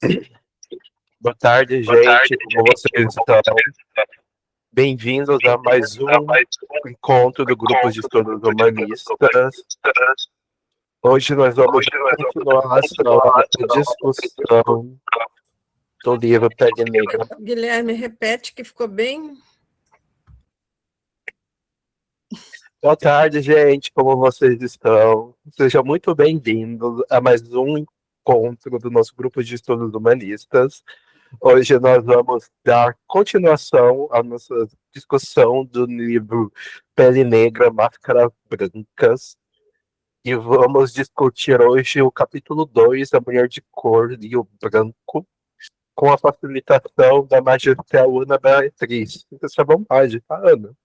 Boa tarde, Boa tarde, gente. Como vocês estão? Bem-vindos a mais um encontro do Grupo de Estudos Humanistas. Hoje nós vamos dar continuação à nossa discussão do livro Pele Negra. Guilherme, repete que ficou bem. Boa tarde, gente. Como vocês estão? Sejam muito bem-vindos a mais um encontro do nosso Grupo de Estudos Humanistas. Hoje nós vamos dar continuação à nossa discussão do livro Pele Negra, Máscaras Brancas. E vamos discutir hoje o capítulo 2, A Mulher de Cor e o Branco, com a facilitação da magistral Ana Beatriz. Fique à vontade, tá, Ana?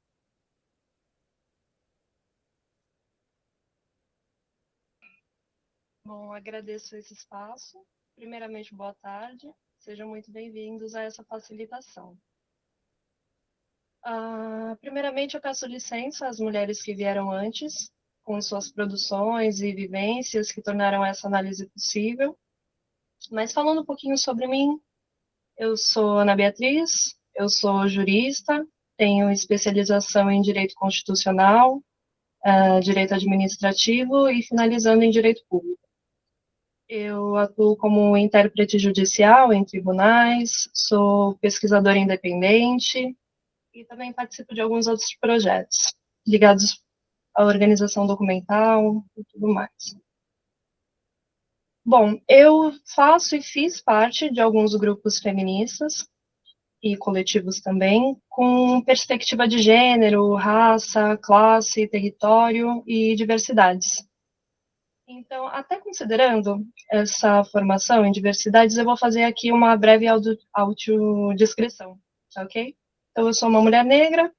Bom, agradeço esse espaço. Primeiramente, boa tarde. Sejam muito bem-vindos a essa facilitação. Primeiramente, eu peço licença às mulheres que vieram antes, com suas produções e vivências que tornaram essa análise possível. Mas falando um pouquinho sobre mim, eu sou Ana Beatriz, eu sou jurista, tenho especialização em Direito Constitucional, Direito Administrativo e finalizando em Direito Público. Eu atuo como intérprete judicial em tribunais, sou pesquisadora independente e também participo de alguns outros projetos ligados à organização documental e tudo mais. Bom, eu faço e fiz parte de alguns grupos feministas e coletivos também, com perspectiva de gênero, raça, classe, território e diversidades. Então, até considerando essa formação em diversidades, eu vou fazer aqui uma breve autodescrição, tá ok? Então, eu sou uma mulher negra,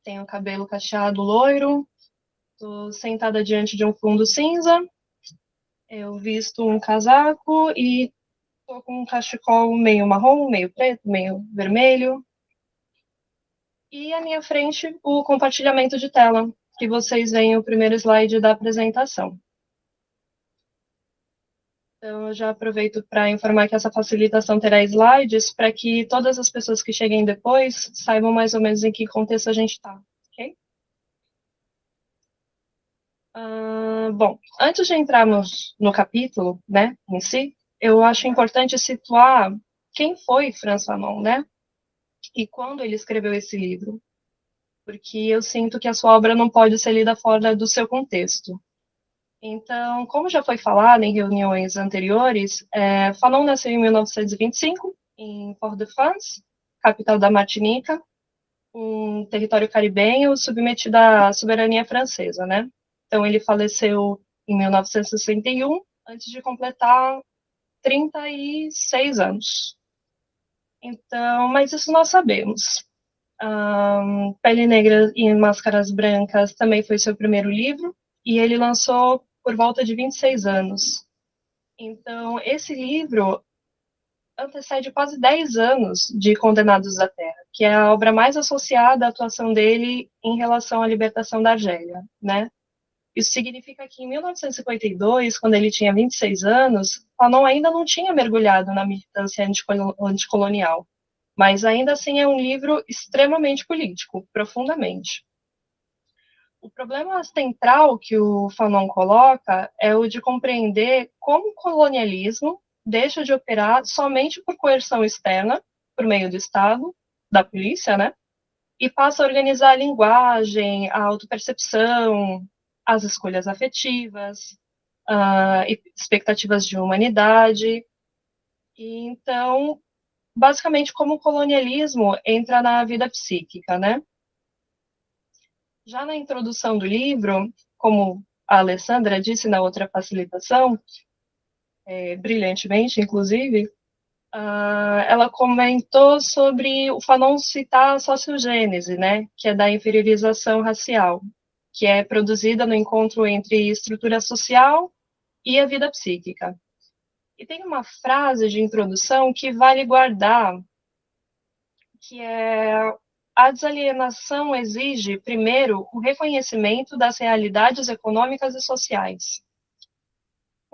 tenho cabelo cacheado loiro, estou sentada diante de um fundo cinza, eu visto um casaco e estou com um cachecol meio marrom, meio preto, meio vermelho. E à minha frente, o compartilhamento de tela, que vocês veem o primeiro slide da apresentação. Então, eu já aproveito para informar que essa facilitação terá slides para que todas as pessoas que cheguem depois saibam mais ou menos em que contexto a gente está, ok? Bom, antes de entrarmos no capítulo, né, em si, eu acho importante situar quem foi Franz Fanon, né? E quando ele escreveu esse livro. Porque eu sinto que a sua obra não pode ser lida fora do seu contexto. Então, como já foi falado em reuniões anteriores, Fanon nasceu em 1925, em Port-de-France, capital da Martinica, um território caribenho submetido à soberania francesa, né? Então, ele faleceu em 1961, antes de completar 36 anos. Então, mas isso nós sabemos. Pele Negra e Máscaras Brancas também foi seu primeiro livro, e ele lançou por volta de 26 anos. Então, esse livro antecede quase 10 anos de Condenados da Terra, que é a obra mais associada à atuação dele em relação à libertação da Argélia, né? Isso significa que em 1952, quando ele tinha 26 anos, Fanon ainda não tinha mergulhado na militância anticolonial, mas ainda assim é um livro extremamente político, profundamente. O problema central que o Fanon coloca é o de compreender como o colonialismo deixa de operar somente por coerção externa, por meio do Estado, da polícia, né? E passa a organizar a linguagem, a autopercepção, as escolhas afetivas, expectativas de humanidade. E, então, basicamente, como o colonialismo entra na vida psíquica, né? Já na introdução do livro, como a Alessandra disse na outra facilitação, brilhantemente, inclusive, ela comentou sobre o Fanon citar a sociogênese, né, que é da inferiorização racial, que é produzida no encontro entre estrutura social e a vida psíquica. E tem uma frase de introdução que vale guardar, que é: a desalienação exige, primeiro, o reconhecimento das realidades econômicas e sociais.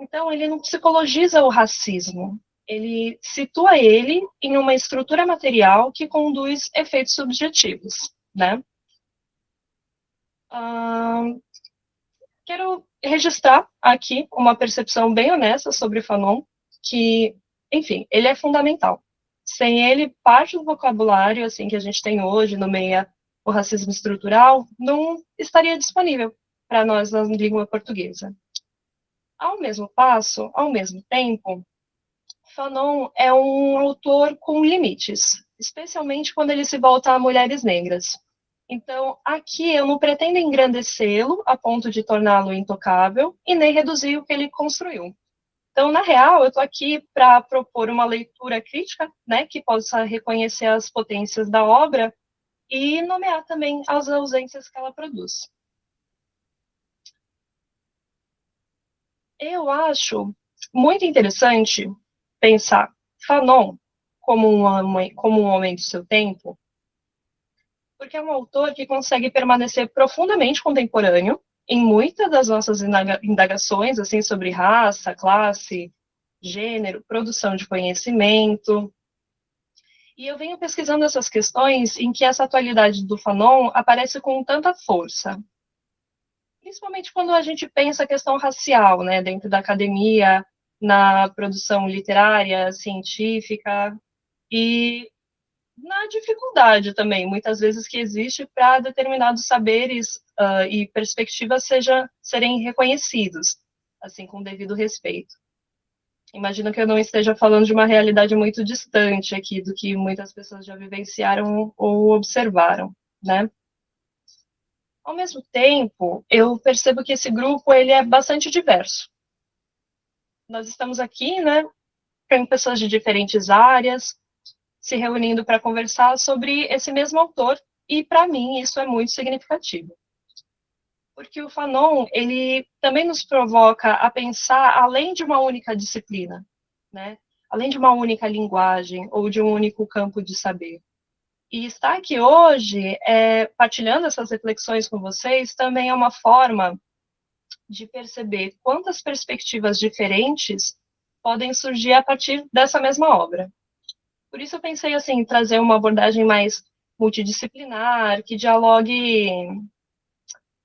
Então, ele não psicologiza o racismo, ele situa ele em uma estrutura material que conduz efeitos subjetivos, né? Quero registrar aqui uma percepção bem honesta sobre Fanon, que, enfim, ele é fundamental. Sem ele, parte do vocabulário assim que a gente tem hoje, nomeia o racismo estrutural, não estaria disponível para nós na língua portuguesa. Ao mesmo passo, ao mesmo tempo, Fanon é um autor com limites, especialmente quando ele se volta a mulheres negras. Então, aqui eu não pretendo engrandecê-lo a ponto de torná-lo intocável e nem reduzir o que ele construiu. Então, na real, eu estou aqui para propor uma leitura crítica, né, que possa reconhecer as potências da obra e nomear também as ausências que ela produz. Eu acho muito interessante pensar Fanon como um homem do seu tempo, porque é um autor que consegue permanecer profundamente contemporâneo em muitas das nossas indagações assim sobre raça, classe, gênero, produção de conhecimento. E eu venho pesquisando essas questões em que essa atualidade do Fanon aparece com tanta força. Principalmente quando a gente pensa a questão racial, né, dentro da academia, na produção literária, científica, e na dificuldade também, muitas vezes, que existe para determinados saberes e perspectivas serem reconhecidos, assim, com devido respeito. Imagino que eu não esteja falando de uma realidade muito distante aqui do que muitas pessoas já vivenciaram ou observaram, né? Ao mesmo tempo, eu percebo que esse grupo ele é bastante diverso. Nós estamos aqui, né, com pessoas de diferentes áreas, se reunindo para conversar sobre esse mesmo autor, e para mim isso é muito significativo. Porque o Fanon, ele também nos provoca a pensar além de uma única disciplina, né? Além de uma única linguagem ou de um único campo de saber. E estar aqui hoje, partilhando essas reflexões com vocês, também é uma forma de perceber quantas perspectivas diferentes podem surgir a partir dessa mesma obra. Por isso eu pensei assim, em trazer uma abordagem mais multidisciplinar, que dialogue,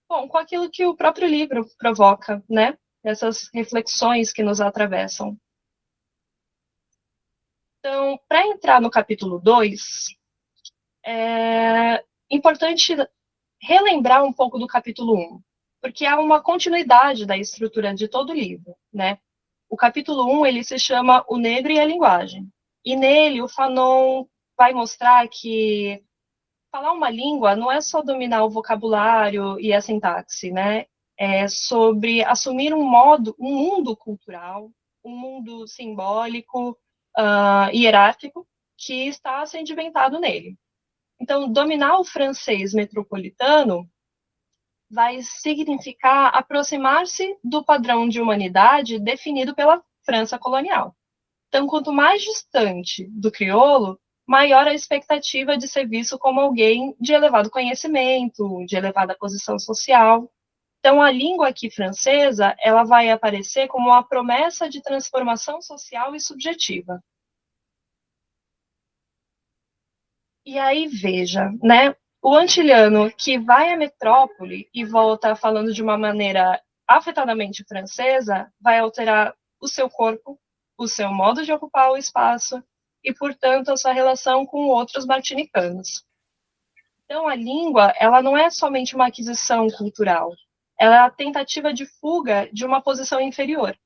bom, com aquilo que o próprio livro provoca, né? Essas reflexões que nos atravessam. Então, para entrar no capítulo 2, é importante relembrar um pouco do capítulo 1, porque há uma continuidade da estrutura de todo o livro, né? O capítulo 1, ele se chama O Negro e a Linguagem. E nele, o Fanon vai mostrar que falar uma língua não é só dominar o vocabulário e a sintaxe, né? É sobre assumir um mundo cultural, um mundo simbólico, hierárquico, que está sendo inventado nele. Então, dominar o francês metropolitano vai significar aproximar-se do padrão de humanidade definido pela França colonial. Então, quanto mais distante do crioulo, maior a expectativa de ser visto como alguém de elevado conhecimento, de elevada posição social. Então, a língua aqui francesa, ela vai aparecer como uma promessa de transformação social e subjetiva. E aí, veja, né? O antiliano que vai à metrópole e volta falando de uma maneira afetadamente francesa, vai alterar o seu corpo, o seu modo de ocupar o espaço e, portanto, a sua relação com outros martinicanos. Então, a língua, ela não é somente uma aquisição cultural, ela é a tentativa de fuga de uma posição inferior.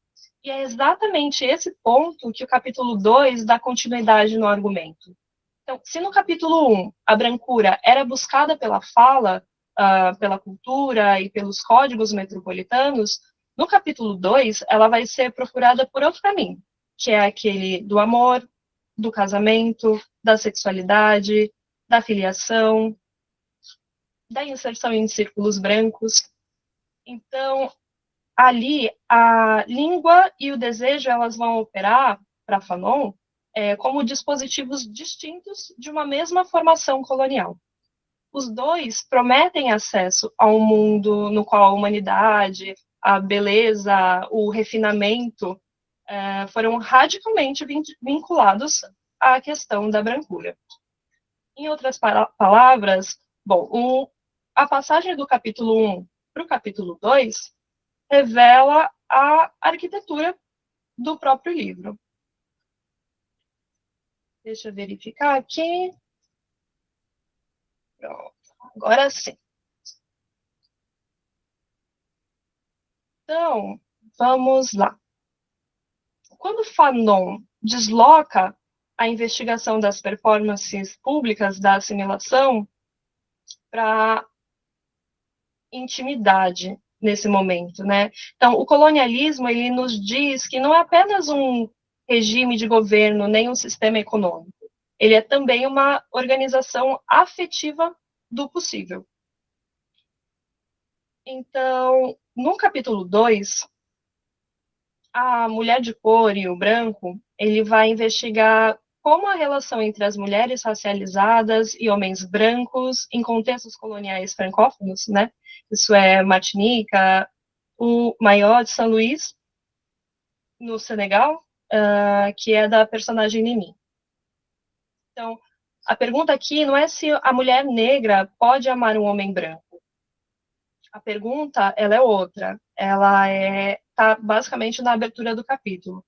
E é exatamente esse ponto que o capítulo 2 dá continuidade no argumento. Então, se no capítulo 1 a brancura era buscada pela fala, pela cultura e pelos códigos metropolitanos, no capítulo 2 ela vai ser procurada por outro caminho, que é aquele do amor, do casamento, da sexualidade, da filiação, da inserção em círculos brancos. Então, ali, a língua e o desejo elas vão operar, para Fanon, como dispositivos distintos de uma mesma formação colonial. Os dois prometem acesso a um mundo no qual a humanidade, a beleza, o refinamento foram radicalmente vinculados à questão da brancura. Em outras palavras, bom, a passagem do capítulo 1 para o capítulo 2 revela a arquitetura do próprio livro. Deixa eu verificar aqui. Pronto, agora sim. Então, vamos lá. Quando Fanon desloca a investigação das performances públicas da assimilação para intimidade nesse momento, né? Então, o colonialismo, ele nos diz que não é apenas um regime de governo, nem um sistema econômico. Ele é também uma organização afetiva do possível. Então, no capítulo 2, a mulher de cor e o branco, ele vai investigar como a relação entre as mulheres racializadas e homens brancos em contextos coloniais francófonos, né? Isso é Martinica, o Maior de São Luís, no Senegal, que é da personagem Nini. Então, a pergunta aqui não é se a mulher negra pode amar um homem branco. A pergunta, ela é outra. Ela está basicamente na abertura do capítulo,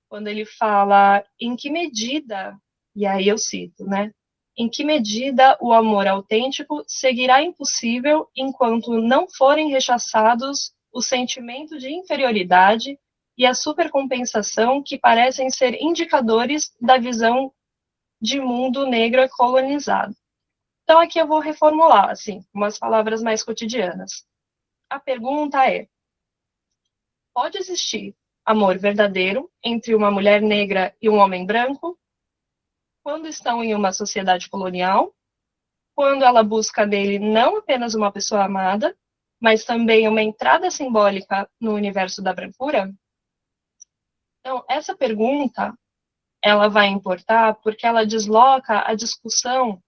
quando ele fala em que medida, e aí eu cito, né? Em que medida o amor autêntico seguirá impossível enquanto não forem rechaçados o sentimento de inferioridade e a supercompensação que parecem ser indicadores da visão de mundo negro colonizado. Então aqui eu vou reformular, assim, umas palavras mais cotidianas. A pergunta é: pode existir amor verdadeiro entre uma mulher negra e um homem branco quando estão em uma sociedade colonial, quando ela busca nele não apenas uma pessoa amada, mas também uma entrada simbólica no universo da brancura? Então, essa pergunta, ela vai importar porque ela desloca a discussão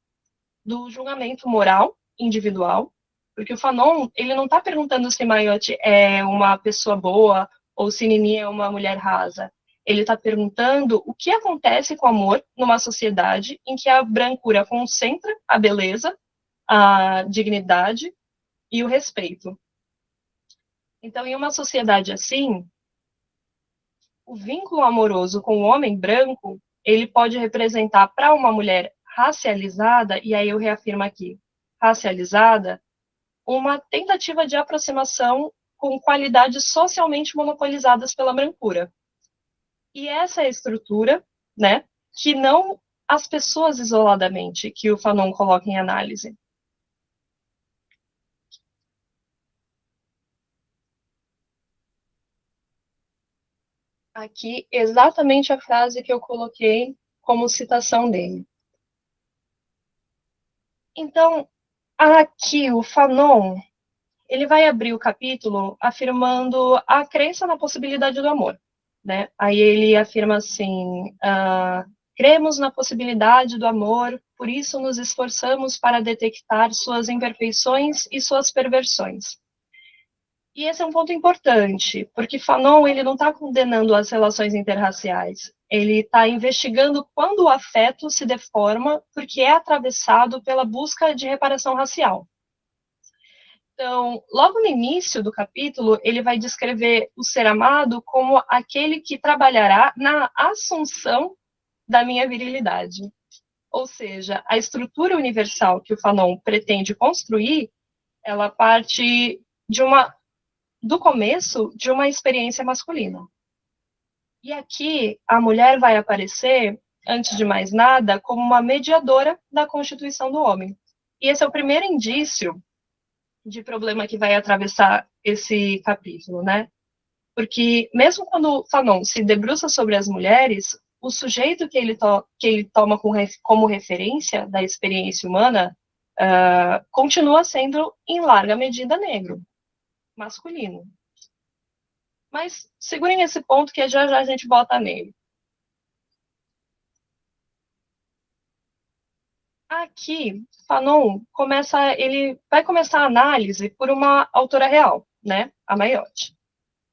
do julgamento moral individual, porque o Fanon, ele não está perguntando se Mayotte é uma pessoa boa ou se Nini é uma mulher rasa. Ele está perguntando o que acontece com o amor numa sociedade em que a brancura concentra a beleza, a dignidade e o respeito. Então, em uma sociedade assim, o vínculo amoroso com o homem branco, ele pode representar para uma mulher racializada, e aí eu reafirmo aqui, racializada, uma tentativa de aproximação com qualidades socialmente monopolizadas pela brancura. E essa é a estrutura, né, que não as pessoas isoladamente, que o Fanon coloca em análise. Aqui, exatamente a frase que eu coloquei como citação dele. Então, aqui o Fanon, ele vai abrir o capítulo afirmando a crença na possibilidade do amor, né? Aí ele afirma assim: cremos na possibilidade do amor, por isso nos esforçamos para detectar suas imperfeições e suas perversões. E esse é um ponto importante, porque Fanon, ele não está condenando as relações interraciais, ele está investigando quando o afeto se deforma porque é atravessado pela busca de reparação racial. Então, logo no início do capítulo, ele vai descrever o ser amado como aquele que trabalhará na assunção da minha virilidade. Ou seja, a estrutura universal que o Fanon pretende construir, ela parte do começo de uma experiência masculina. E aqui, a mulher vai aparecer, antes de mais nada, como uma mediadora da constituição do homem. E esse é o primeiro indício de problema que vai atravessar esse capítulo, né? Porque mesmo quando Fanon se debruça sobre as mulheres, o sujeito que ele toma como referência da experiência humana continua sendo, em larga medida, negro, masculino. Mas segurem esse ponto que já já a gente volta nele. Aqui, Fanon ele vai começar a análise por uma autora real, né? A Mayotte,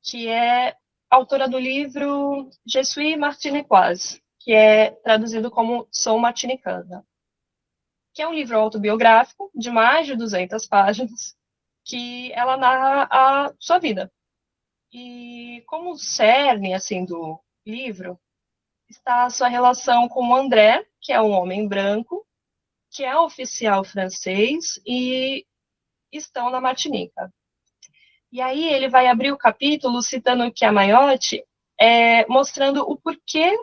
que é autora do livro Je suis martiniquoise, que é traduzido como Sou Martinicana, que é um livro autobiográfico de mais de 200 páginas, que ela narra a sua vida. E como cerne assim do livro está a sua relação com o André, que é um homem branco, que é oficial francês e estão na Martinica. E aí ele vai abrir o capítulo citando que a Mayotte, mostrando o porquê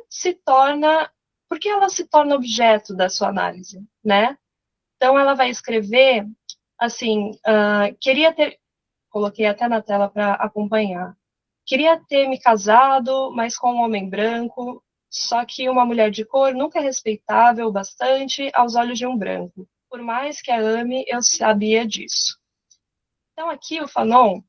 porque ela se torna objeto da sua análise, né? Então ela vai escrever assim, coloquei até na tela para acompanhar. Queria ter me casado, mas com um homem branco, só que uma mulher de cor nunca é respeitável bastante aos olhos de um branco. Por mais que a ame, eu sabia disso. Então aqui o Fanon,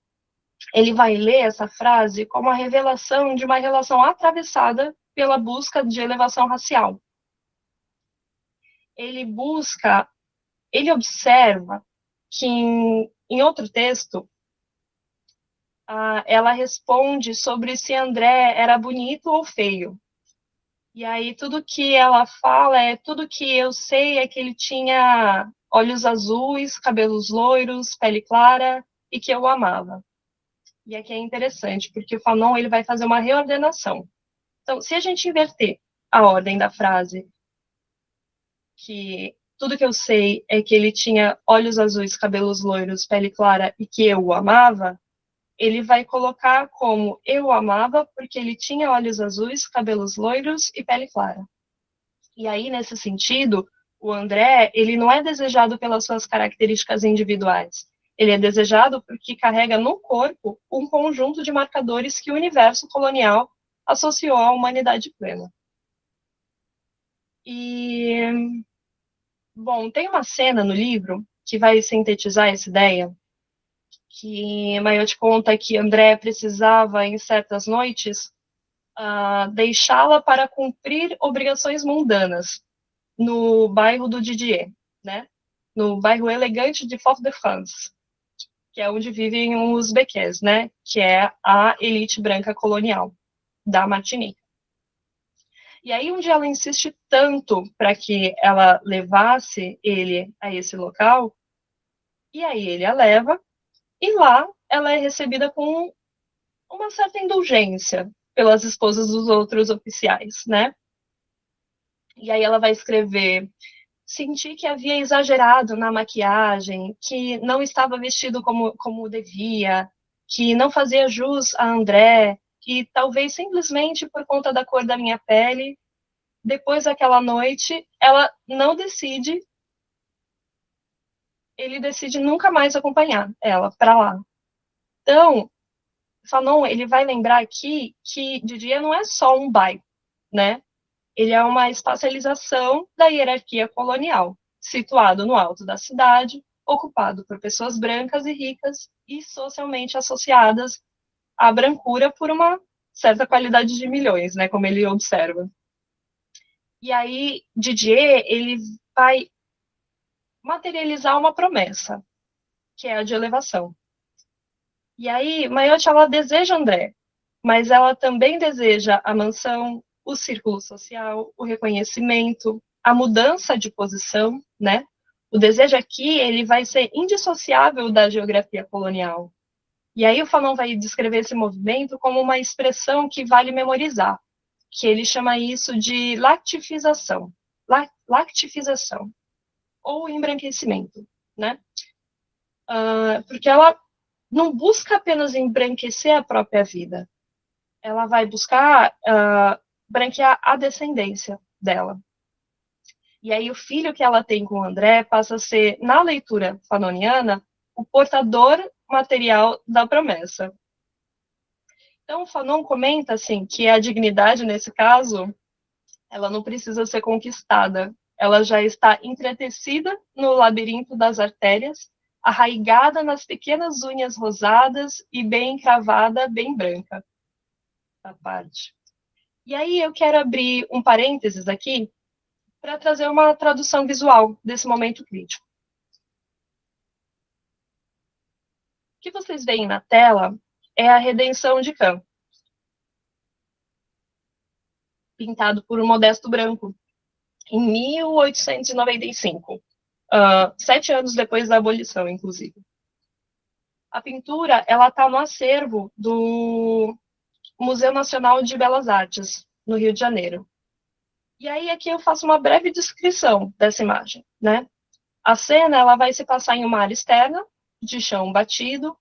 ele vai ler essa frase como a revelação de uma relação atravessada pela busca de elevação racial. Ele observa que em outro texto, ela responde sobre se André era bonito ou feio. E aí tudo que ela fala tudo que eu sei é que ele tinha olhos azuis, cabelos loiros, pele clara e que eu o amava. E aqui é interessante, porque o Fanon ele vai fazer uma reordenação. Então, se a gente inverter a ordem da frase, que tudo que eu sei é que ele tinha olhos azuis, cabelos loiros, pele clara e que eu o amava, ele vai colocar como eu o amava porque ele tinha olhos azuis, cabelos loiros e pele clara. E aí, nesse sentido, o André, ele não é desejado pelas suas características individuais. Ele é desejado porque carrega no corpo um conjunto de marcadores que o universo colonial associou à humanidade plena. E, bom, tem uma cena no livro que vai sintetizar essa ideia, que Mayotte conta que André precisava, em certas noites, deixá-la para cumprir obrigações mundanas no bairro do Didier, né? No bairro elegante de Fort-de-France, que é onde vivem os Bequets, né? Que é a elite branca colonial da Martinica. E aí um dia ela insiste tanto para que ela levasse ele a esse local, e aí ele a leva, e lá ela é recebida com uma certa indulgência pelas esposas dos outros oficiais, né? E aí ela vai escrever: senti que havia exagerado na maquiagem, que não estava vestido como devia, que não fazia jus a André, e talvez simplesmente por conta da cor da minha pele, depois daquela noite, ele decide nunca mais acompanhar ela para lá. Então, Fanon, ele vai lembrar aqui que Didier não é só um bairro, né? Ele é uma espacialização da hierarquia colonial, situado no alto da cidade, ocupado por pessoas brancas e ricas e socialmente associadas à brancura por uma certa qualidade de milhões, né, como ele observa. E aí, Didier, ele vai materializar uma promessa, que é a de elevação. E aí, Mayotte, ela deseja André, mas ela também deseja a mansão, o círculo social, o reconhecimento, a mudança de posição, né? O desejo aqui, ele vai ser indissociável da geografia colonial. E aí o Fanon vai descrever esse movimento como uma expressão que vale memorizar, que ele chama isso de lactifização, lactifização, ou embranquecimento, né? Porque ela não busca apenas embranquecer a própria vida, ela vai buscar branquear a descendência dela. E aí o filho que ela tem com o André passa a ser, na leitura fanoniana, o portador material da promessa. Então, o Fanon comenta assim, que a dignidade, nesse caso, ela não precisa ser conquistada, ela já está entretecida no labirinto das artérias, arraigada nas pequenas unhas rosadas e bem encravada, bem branca. A parte. E aí eu quero abrir um parênteses aqui para trazer uma tradução visual desse momento crítico. O que vocês veem na tela é a redenção de Caen. pintado por Modesto Branco, em 1895, 7 anos depois da abolição, inclusive. A pintura, ela está no acervo do Museu Nacional de Belas Artes, no Rio de Janeiro. E aí aqui eu faço uma breve descrição dessa imagem, né? A cena, ela vai se passar em uma área externa, de chão batido.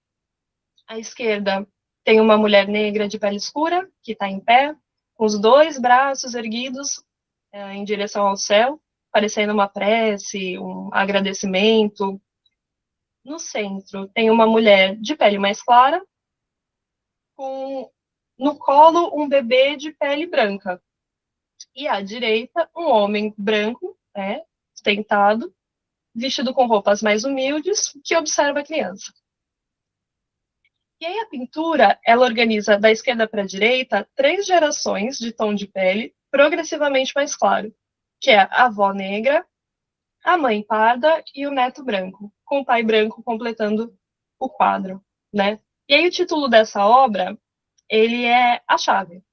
À esquerda tem uma mulher negra de pele escura, que está em pé, com os 2 braços erguidos em direção ao céu, parecendo uma prece, um agradecimento. No centro tem uma mulher de pele mais clara, com no colo um bebê de pele branca. E à direita, um homem branco, sentado, vestido com roupas mais humildes, que observa a criança. E aí a pintura, ela organiza da esquerda para a direita 3 gerações de tom de pele progressivamente mais claro, que é a avó negra, a mãe parda e o neto branco, com o pai branco completando o quadro, né? E aí o título dessa obra, ele é a chave,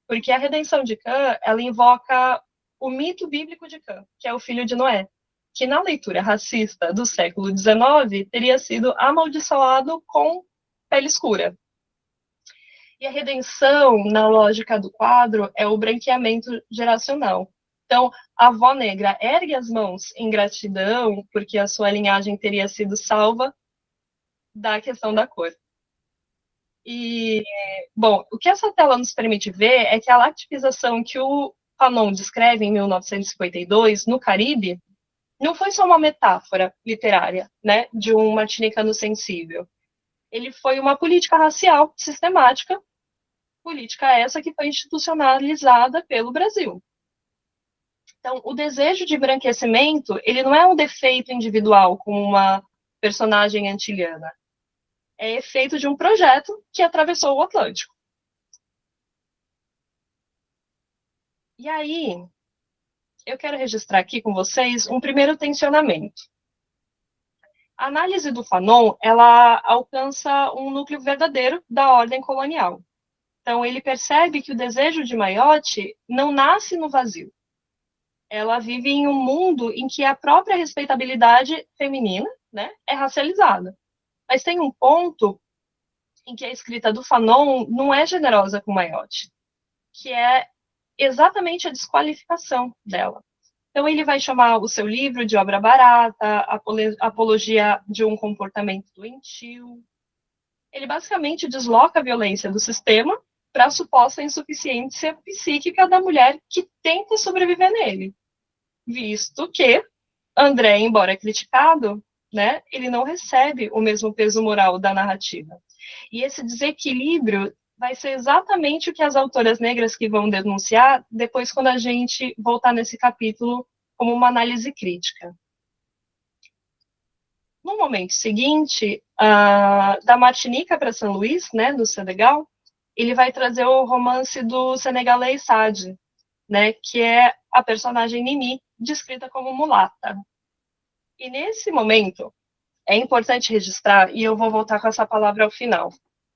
porque a redenção de Cã, ela invoca o mito bíblico de Cã, que é o filho de Noé, que na leitura racista do século XIX teria sido amaldiçoado com pele escura. E a redenção, na lógica do quadro, é o branqueamento geracional. Então, a avó negra ergue as mãos em gratidão, porque a sua linhagem teria sido salva da questão da cor. E, bom, o que essa tela nos permite ver é que a lactificação que o Fanon descreve em 1952, no Caribe, não foi só uma metáfora literária, né, de um martinicano sensível. Ele foi uma política racial sistemática, política essa que foi institucionalizada pelo Brasil. Então, o desejo de embranquecimento, ele não é um defeito individual, como uma personagem antiliana. É efeito de um projeto que atravessou o Atlântico. E aí, eu quero registrar aqui com vocês um primeiro tensionamento. A análise do Fanon, ela alcança um núcleo verdadeiro da ordem colonial. Então, ele percebe que o desejo de Mayotte não nasce no vazio. Ela vive em um mundo em que a própria respeitabilidade feminina, né, é racializada. Mas tem um ponto em que a escrita do Fanon não é generosa com Mayotte, que é exatamente a desqualificação dela. Então, ele vai chamar o seu livro de obra barata, apologia de um comportamento doentio. Ele basicamente desloca a violência do sistema para a suposta insuficiência psíquica da mulher que tenta sobreviver nele. Visto que André, embora criticado, né, ele não recebe o mesmo peso moral da narrativa. E esse desequilíbrio vai ser exatamente o que as autoras negras que vão denunciar depois quando a gente voltar nesse capítulo como uma análise crítica. No momento seguinte, da Martinica para São Luís, né, no Senegal, ele vai trazer o romance do senegalês Sade, né, que é a personagem Nini, descrita como mulata. E nesse momento, é importante registrar, e eu vou voltar com essa palavra ao final,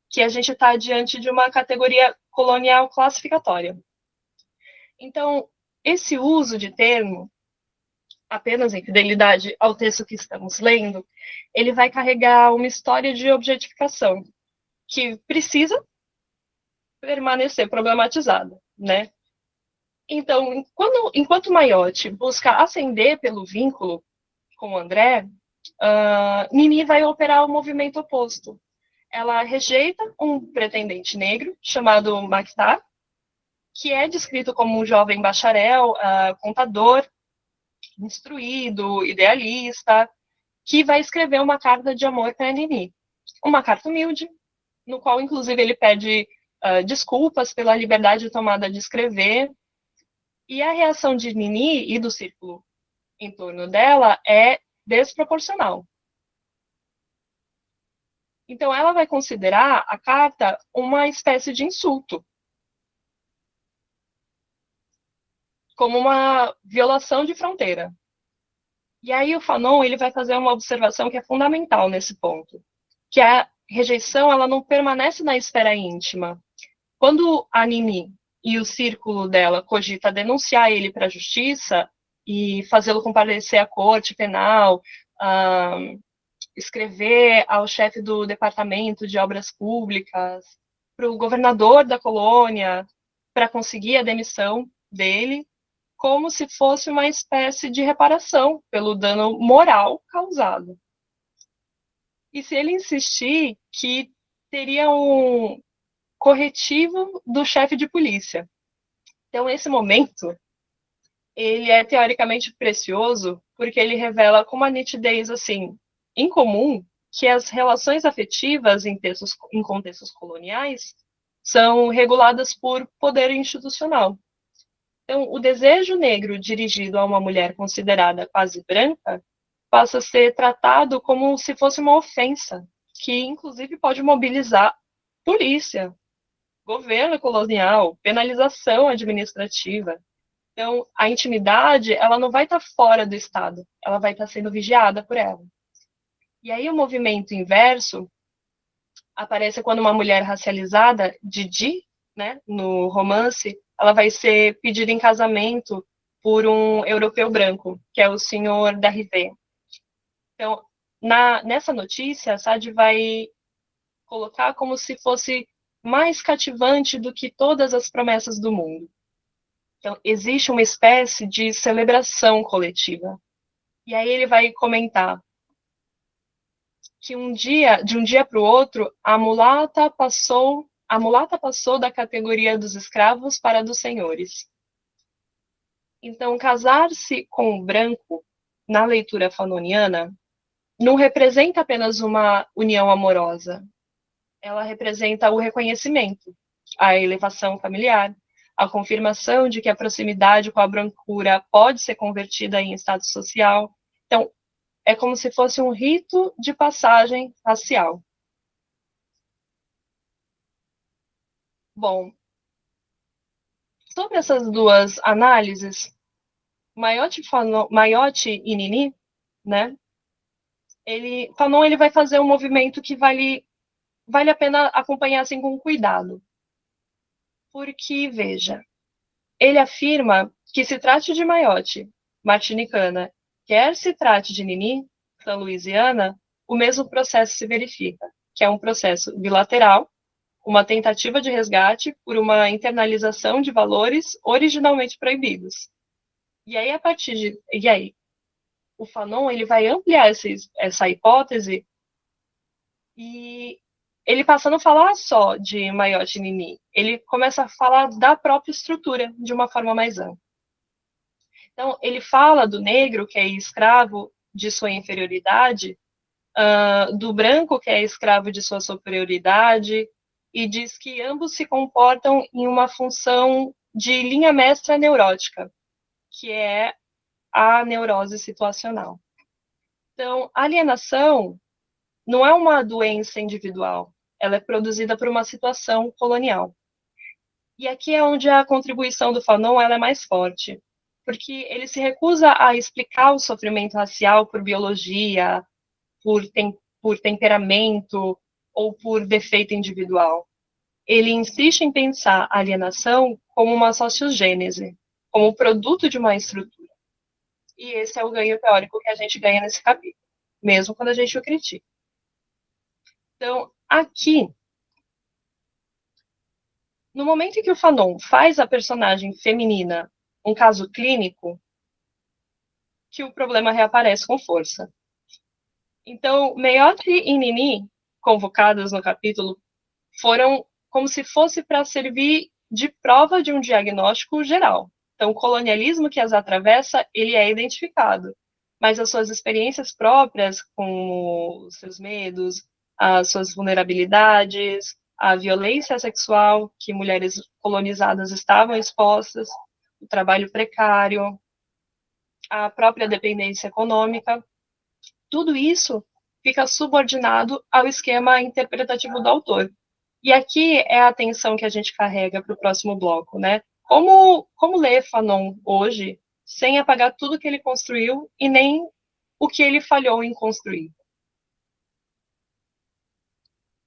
que a gente está diante de uma categoria colonial classificatória. Então, esse uso de termo, apenas em fidelidade ao texto que estamos lendo, ele vai carregar uma história de objetificação, que precisa permanecer problematizada, né? Então, enquanto Mayotte busca ascender pelo vínculo com o André, Nini vai operar o movimento oposto. Ela rejeita um pretendente negro chamado Mactar, que é descrito como um jovem bacharel, contador, instruído, idealista, que vai escrever uma carta de amor para Nini. Uma carta humilde, no qual, inclusive, ele pede desculpas pela liberdade tomada de escrever. E a reação de Nini e do círculo em torno dela é desproporcional. Então, ela vai considerar a carta uma espécie de insulto, como uma violação de fronteira. E aí o Fanon ele vai fazer uma observação que é fundamental nesse ponto, que a rejeição ela não permanece na esfera íntima. Quando a Nini e o círculo dela cogita denunciar ele para a justiça e fazê-lo comparecer à corte penal, escrever ao chefe do departamento de obras públicas, para o governador da colônia, para conseguir a demissão dele, como se fosse uma espécie de reparação pelo dano moral causado. E se ele insistir que teria um corretivo do chefe de polícia. Então, esse momento, ele é teoricamente precioso porque ele revela com uma nitidez, assim, incomum, que as relações afetivas em contextos coloniais são reguladas por poder institucional. Então, o desejo negro dirigido a uma mulher considerada quase branca passa a ser tratado como se fosse uma ofensa, que inclusive pode mobilizar polícia, governo colonial, penalização administrativa. Então, a intimidade, ela não vai estar fora do Estado, ela vai estar sendo vigiada por ela. E aí o movimento inverso aparece quando uma mulher racializada, Didi, né, no romance, ela vai ser pedida em casamento por um europeu branco, que é o senhor Darrivé. Então, nessa notícia, Sade vai colocar como se fosse mais cativante do que todas as promessas do mundo. Então, existe uma espécie de celebração coletiva. E aí ele vai comentar que de um dia para o outro, a mulata passou da categoria dos escravos para a dos senhores. Então, casar-se com o branco, na leitura fanoniana, não representa apenas uma união amorosa. Ela representa o reconhecimento, a elevação familiar, a confirmação de que a proximidade com a brancura pode ser convertida em status social. Então, é como se fosse um rito de passagem racial. Bom, sobre essas duas análises, Maiotti e Nini, né? Fanon ele vai fazer um movimento que vale a pena acompanhar assim com cuidado. Porque, veja, ele afirma que se trate de Maiotti, martinicana, quer se trate de Nini, da Louisiana, o mesmo processo se verifica, que é um processo bilateral, uma tentativa de resgate por uma internalização de valores originalmente proibidos. E aí, o Fanon ele vai ampliar essa hipótese e ele passa a não falar só de Maiotti e Nini, ele começa a falar da própria estrutura de uma forma mais ampla. Então, ele fala do negro, que é escravo de sua inferioridade, do branco, que é escravo de sua superioridade, e diz que ambos se comportam em uma função de linha mestra neurótica, que é a neurose situacional. Então, a alienação não é uma doença individual, ela é produzida por uma situação colonial. E aqui é onde a contribuição do Fanon ela é mais forte, porque ele se recusa a explicar o sofrimento racial por biologia, por temperamento ou por defeito individual. Ele insiste em pensar a alienação como uma sociogênese, como produto de uma estrutura. E esse é o ganho teórico que a gente ganha nesse capítulo, mesmo quando a gente o critica. Então, aqui, no momento em que o Fanon faz a personagem feminina um caso clínico, que o problema reaparece com força. Então, Maiotti e Nini, convocadas no capítulo, foram como se fosse para servir de prova de um diagnóstico geral. Então, o colonialismo que as atravessa, ele é identificado, mas as suas experiências próprias, com os seus medos, as suas vulnerabilidades, a violência sexual que mulheres colonizadas estavam expostas, o trabalho precário, a própria dependência econômica, tudo isso fica subordinado ao esquema interpretativo do autor. E aqui é a atenção que a gente carrega para o próximo bloco, né? Como ler Fanon hoje sem apagar tudo que ele construiu e nem o que ele falhou em construir?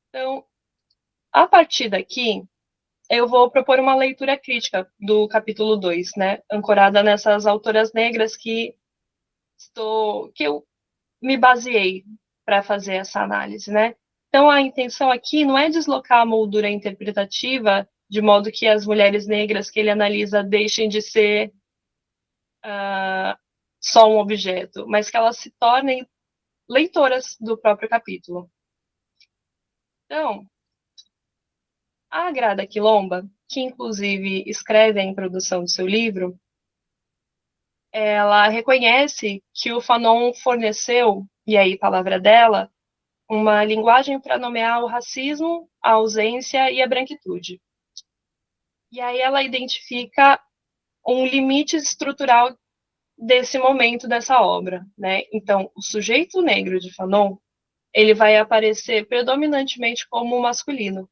Então, a partir daqui, eu vou propor uma leitura crítica do capítulo 2, né, ancorada nessas autoras negras que eu me baseei para fazer essa análise, né? Então, a intenção aqui não é deslocar a moldura interpretativa de modo que as mulheres negras que ele analisa deixem de ser só um objeto, mas que elas se tornem leitoras do próprio capítulo. Então, a Grada Quilomba, que inclusive escreve a introdução do seu livro, ela reconhece que o Fanon forneceu, e aí palavra dela, uma linguagem para nomear o racismo, a ausência e a branquitude. E aí ela identifica um limite estrutural desse momento dessa obra, né? Então, o sujeito negro de Fanon, ele vai aparecer predominantemente como masculino,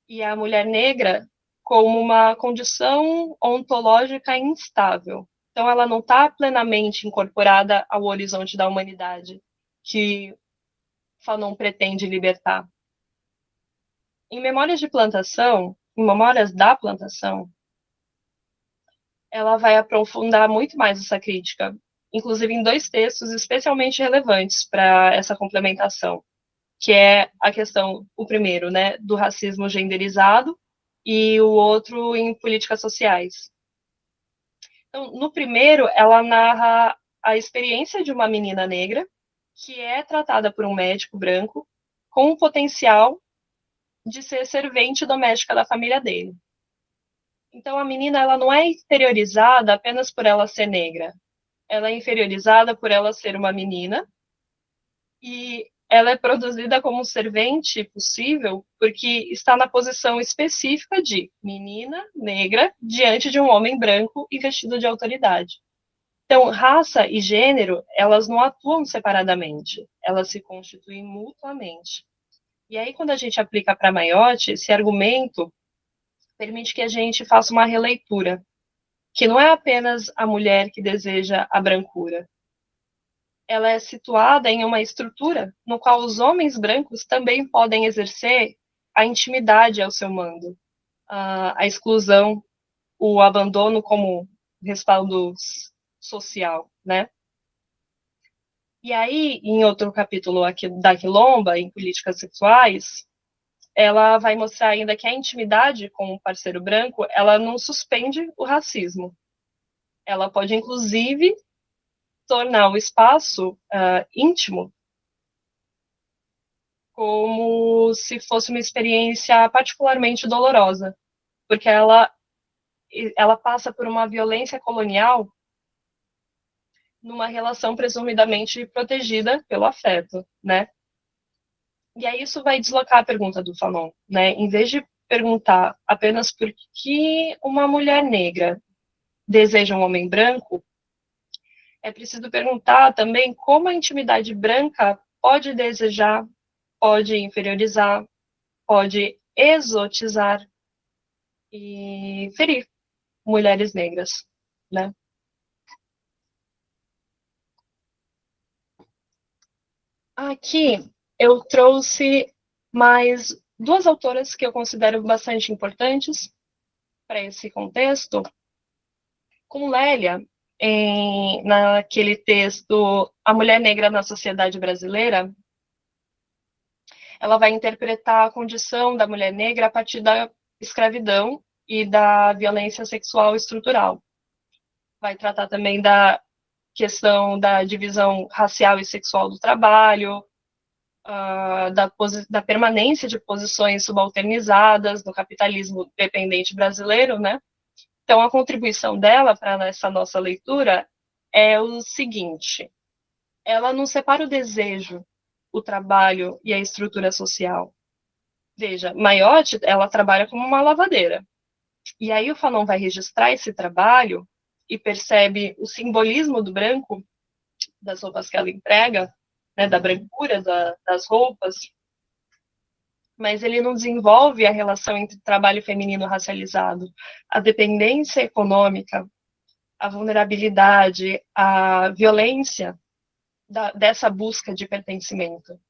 e a mulher negra como uma condição ontológica instável. Então, ela não está plenamente incorporada ao horizonte da humanidade que Fanon pretende libertar. Em Memórias da Plantação, ela vai aprofundar muito mais essa crítica, inclusive em 2 textos especialmente relevantes para essa complementação, que é a questão, o primeiro, né, do racismo genderizado e o outro em políticas sociais. Então, no primeiro, ela narra a experiência de uma menina negra que é tratada por um médico branco com o potencial de ser servente doméstica da família dele. Então, a menina ela não é inferiorizada apenas por ela ser negra. Ela é inferiorizada por ela ser uma menina e ela é produzida como servente possível porque está na posição específica de menina negra diante de um homem branco e vestido de autoridade. Então, raça e gênero, elas não atuam separadamente, elas se constituem mutuamente. E aí, quando a gente aplica para Maiotti, esse argumento permite que a gente faça uma releitura, que não é apenas a mulher que deseja a brancura. Ela é situada em uma estrutura no qual os homens brancos também podem exercer a intimidade ao seu mando, a exclusão, o abandono como respaldo social, né? E aí, em outro capítulo aqui da Quilomba, em políticas sexuais, ela vai mostrar ainda que a intimidade com o parceiro branco, ela não suspende o racismo. Ela pode, inclusive, tornar o espaço íntimo como se fosse uma experiência particularmente dolorosa, porque ela passa por uma violência colonial numa relação presumidamente protegida pelo afeto, né? E aí isso vai deslocar a pergunta do Fanon, né? Em vez de perguntar apenas por que uma mulher negra deseja um homem branco, é preciso perguntar também como a intimidade branca pode desejar, pode inferiorizar, pode exotizar e ferir mulheres negras, né? Aqui eu trouxe mais 2 autoras que eu considero bastante importantes para esse contexto. Com Lélia, naquele texto A Mulher Negra na Sociedade Brasileira, ela vai interpretar a condição da mulher negra a partir da escravidão e da violência sexual estrutural. Vai tratar também da questão da divisão racial e sexual do trabalho, da permanência de posições subalternizadas no capitalismo dependente brasileiro, né? Então, a contribuição dela para essa nossa leitura é o seguinte: ela não separa o desejo, o trabalho e a estrutura social. Veja, Maiotti, ela trabalha como uma lavadeira. E aí o Fanon vai registrar esse trabalho e percebe o simbolismo do branco, das roupas que ela emprega, né, da brancura das roupas, mas ele não desenvolve a relação entre trabalho feminino racializado, a dependência econômica, a vulnerabilidade, a violência dessa busca de pertencimento.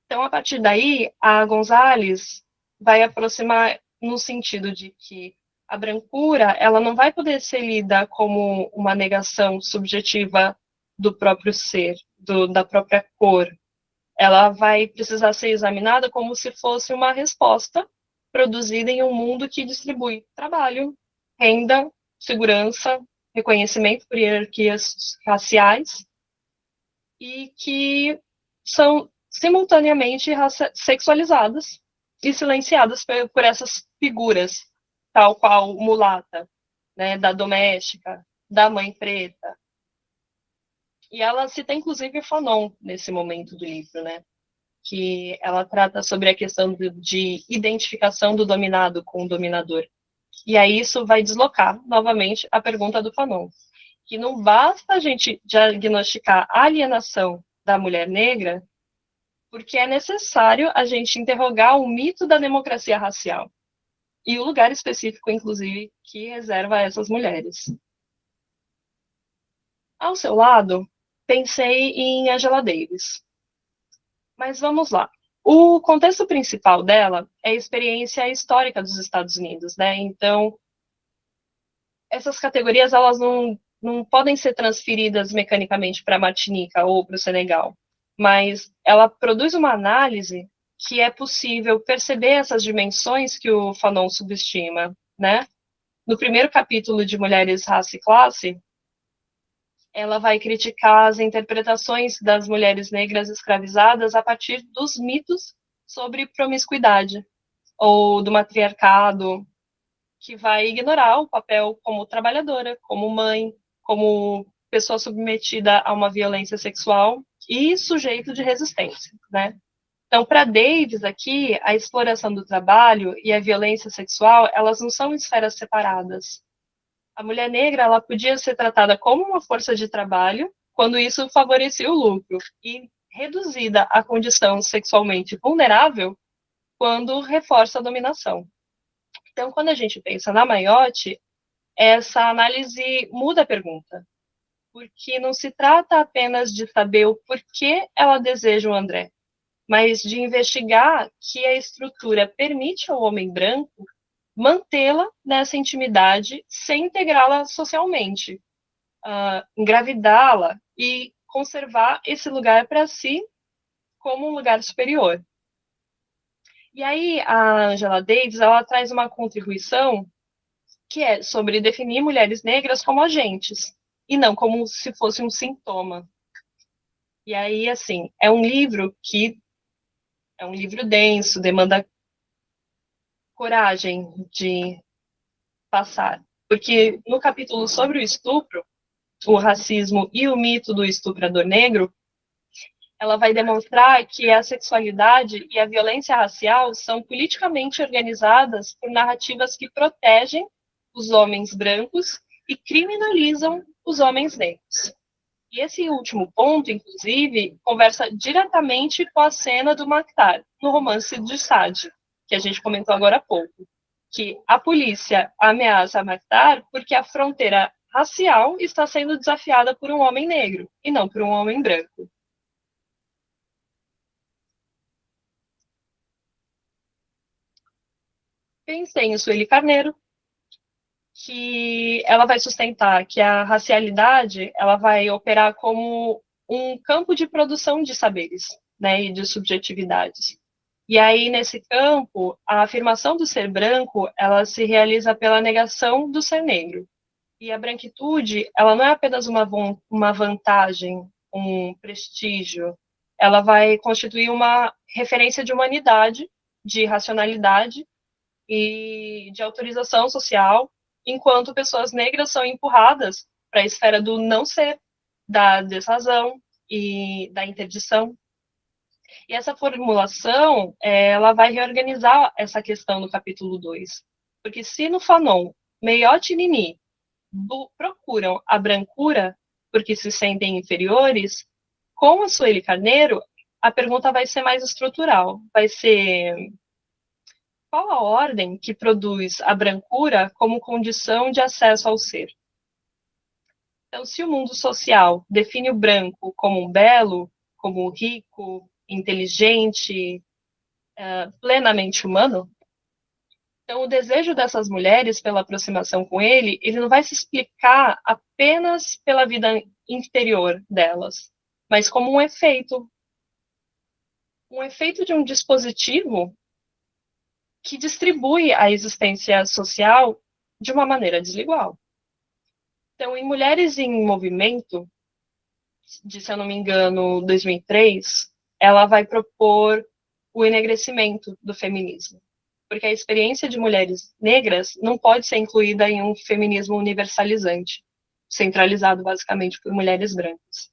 Então, a partir daí, a Gonzalez vai aproximar no sentido de que a brancura ela não vai poder ser lida como uma negação subjetiva do próprio ser, da própria cor. Ela vai precisar ser examinada como se fosse uma resposta produzida em um mundo que distribui trabalho, renda, segurança, reconhecimento por hierarquias raciais e que são simultaneamente sexualizadas e silenciadas por essas figuras, tal qual mulata, né, da doméstica, da mãe preta. E ela cita inclusive Fanon nesse momento do livro, né, que ela trata sobre a questão de identificação do dominado com o dominador. E aí isso vai deslocar novamente a pergunta do Fanon, que não basta a gente diagnosticar a alienação da mulher negra, porque é necessário a gente interrogar o mito da democracia racial e o lugar específico, inclusive, que reserva a essas mulheres. Ao seu lado, pensei em Angela Davis. Mas vamos lá. O contexto principal dela é a experiência histórica dos Estados Unidos, né? Então, essas categorias elas não podem ser transferidas mecanicamente para a Martinica ou para o Senegal, mas ela produz uma análise que é possível perceber essas dimensões que o Fanon subestima, né? No primeiro capítulo de Mulheres, Raça e Classe, ela vai criticar as interpretações das mulheres negras escravizadas a partir dos mitos sobre promiscuidade ou do matriarcado, que vai ignorar o papel como trabalhadora, como mãe, como pessoa submetida a uma violência sexual e sujeito de resistência, né? Então, para Davis aqui, a exploração do trabalho e a violência sexual, elas não são esferas separadas. A mulher negra, ela podia ser tratada como uma força de trabalho, quando isso favorecia o lucro, e reduzida à condição sexualmente vulnerável, quando reforça a dominação. Então, quando a gente pensa na Maiotti, essa análise muda a pergunta, porque não se trata apenas de saber o porquê ela deseja o André, mas de investigar que a estrutura permite ao homem branco mantê-la nessa intimidade sem integrá-la socialmente, engravidá-la e conservar esse lugar para si como um lugar superior. E aí a Angela Davis ela traz uma contribuição que é sobre definir mulheres negras como agentes e não como se fosse um sintoma. E aí, assim, é um livro denso, demanda coragem de passar. Porque no capítulo sobre o estupro, o racismo e o mito do estuprador negro, ela vai demonstrar que a sexualidade e a violência racial são politicamente organizadas por narrativas que protegem os homens brancos e criminalizam os homens negros. E esse último ponto, inclusive, conversa diretamente com a cena do Mactar, no romance de Sade, que a gente comentou agora há pouco, que a polícia ameaça Mactar porque a fronteira racial está sendo desafiada por um homem negro e não por um homem branco. Pensei em Sueli Carneiro, que ela vai sustentar que a racialidade ela vai operar como um campo de produção de saberes, né, e de subjetividades. E aí, nesse campo, a afirmação do ser branco, ela se realiza pela negação do ser negro. E a branquitude, ela não é apenas uma vantagem, um prestígio, ela vai constituir uma referência de humanidade, de racionalidade e de autorização social, enquanto pessoas negras são empurradas para a esfera do não ser, da desrazão e da interdição. E essa formulação, ela vai reorganizar essa questão no capítulo 2. Porque se no Fanon, Meiotti e Nini procuram a brancura porque se sentem inferiores, com a Sueli Carneiro, a pergunta vai ser mais estrutural. Vai ser qual a ordem que produz a brancura como condição de acesso ao ser? Então, se o mundo social define o branco como um belo, como rico, inteligente, plenamente humano, Então, o desejo dessas mulheres pela aproximação com ele não vai se explicar apenas pela vida interior delas, mas como um efeito de um dispositivo que distribui a existência social de uma maneira desigual. Então, em Mulheres em Movimento, se eu não me engano, 2003, ela vai propor o enegrecimento do feminismo, porque a experiência de mulheres negras não pode ser incluída em um feminismo universalizante, centralizado basicamente por mulheres brancas.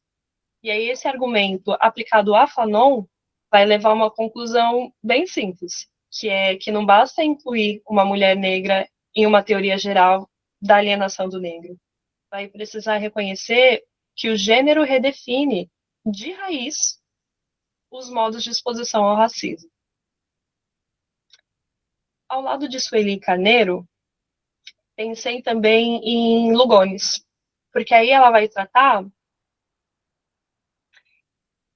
E aí esse argumento aplicado a Fanon vai levar a uma conclusão bem simples, que é que não basta incluir uma mulher negra em uma teoria geral da alienação do negro. Vai precisar reconhecer que o gênero redefine de raiz os modos de exposição ao racismo. Ao lado de Sueli Carneiro, pensei também em Lugones, porque aí ela vai tratar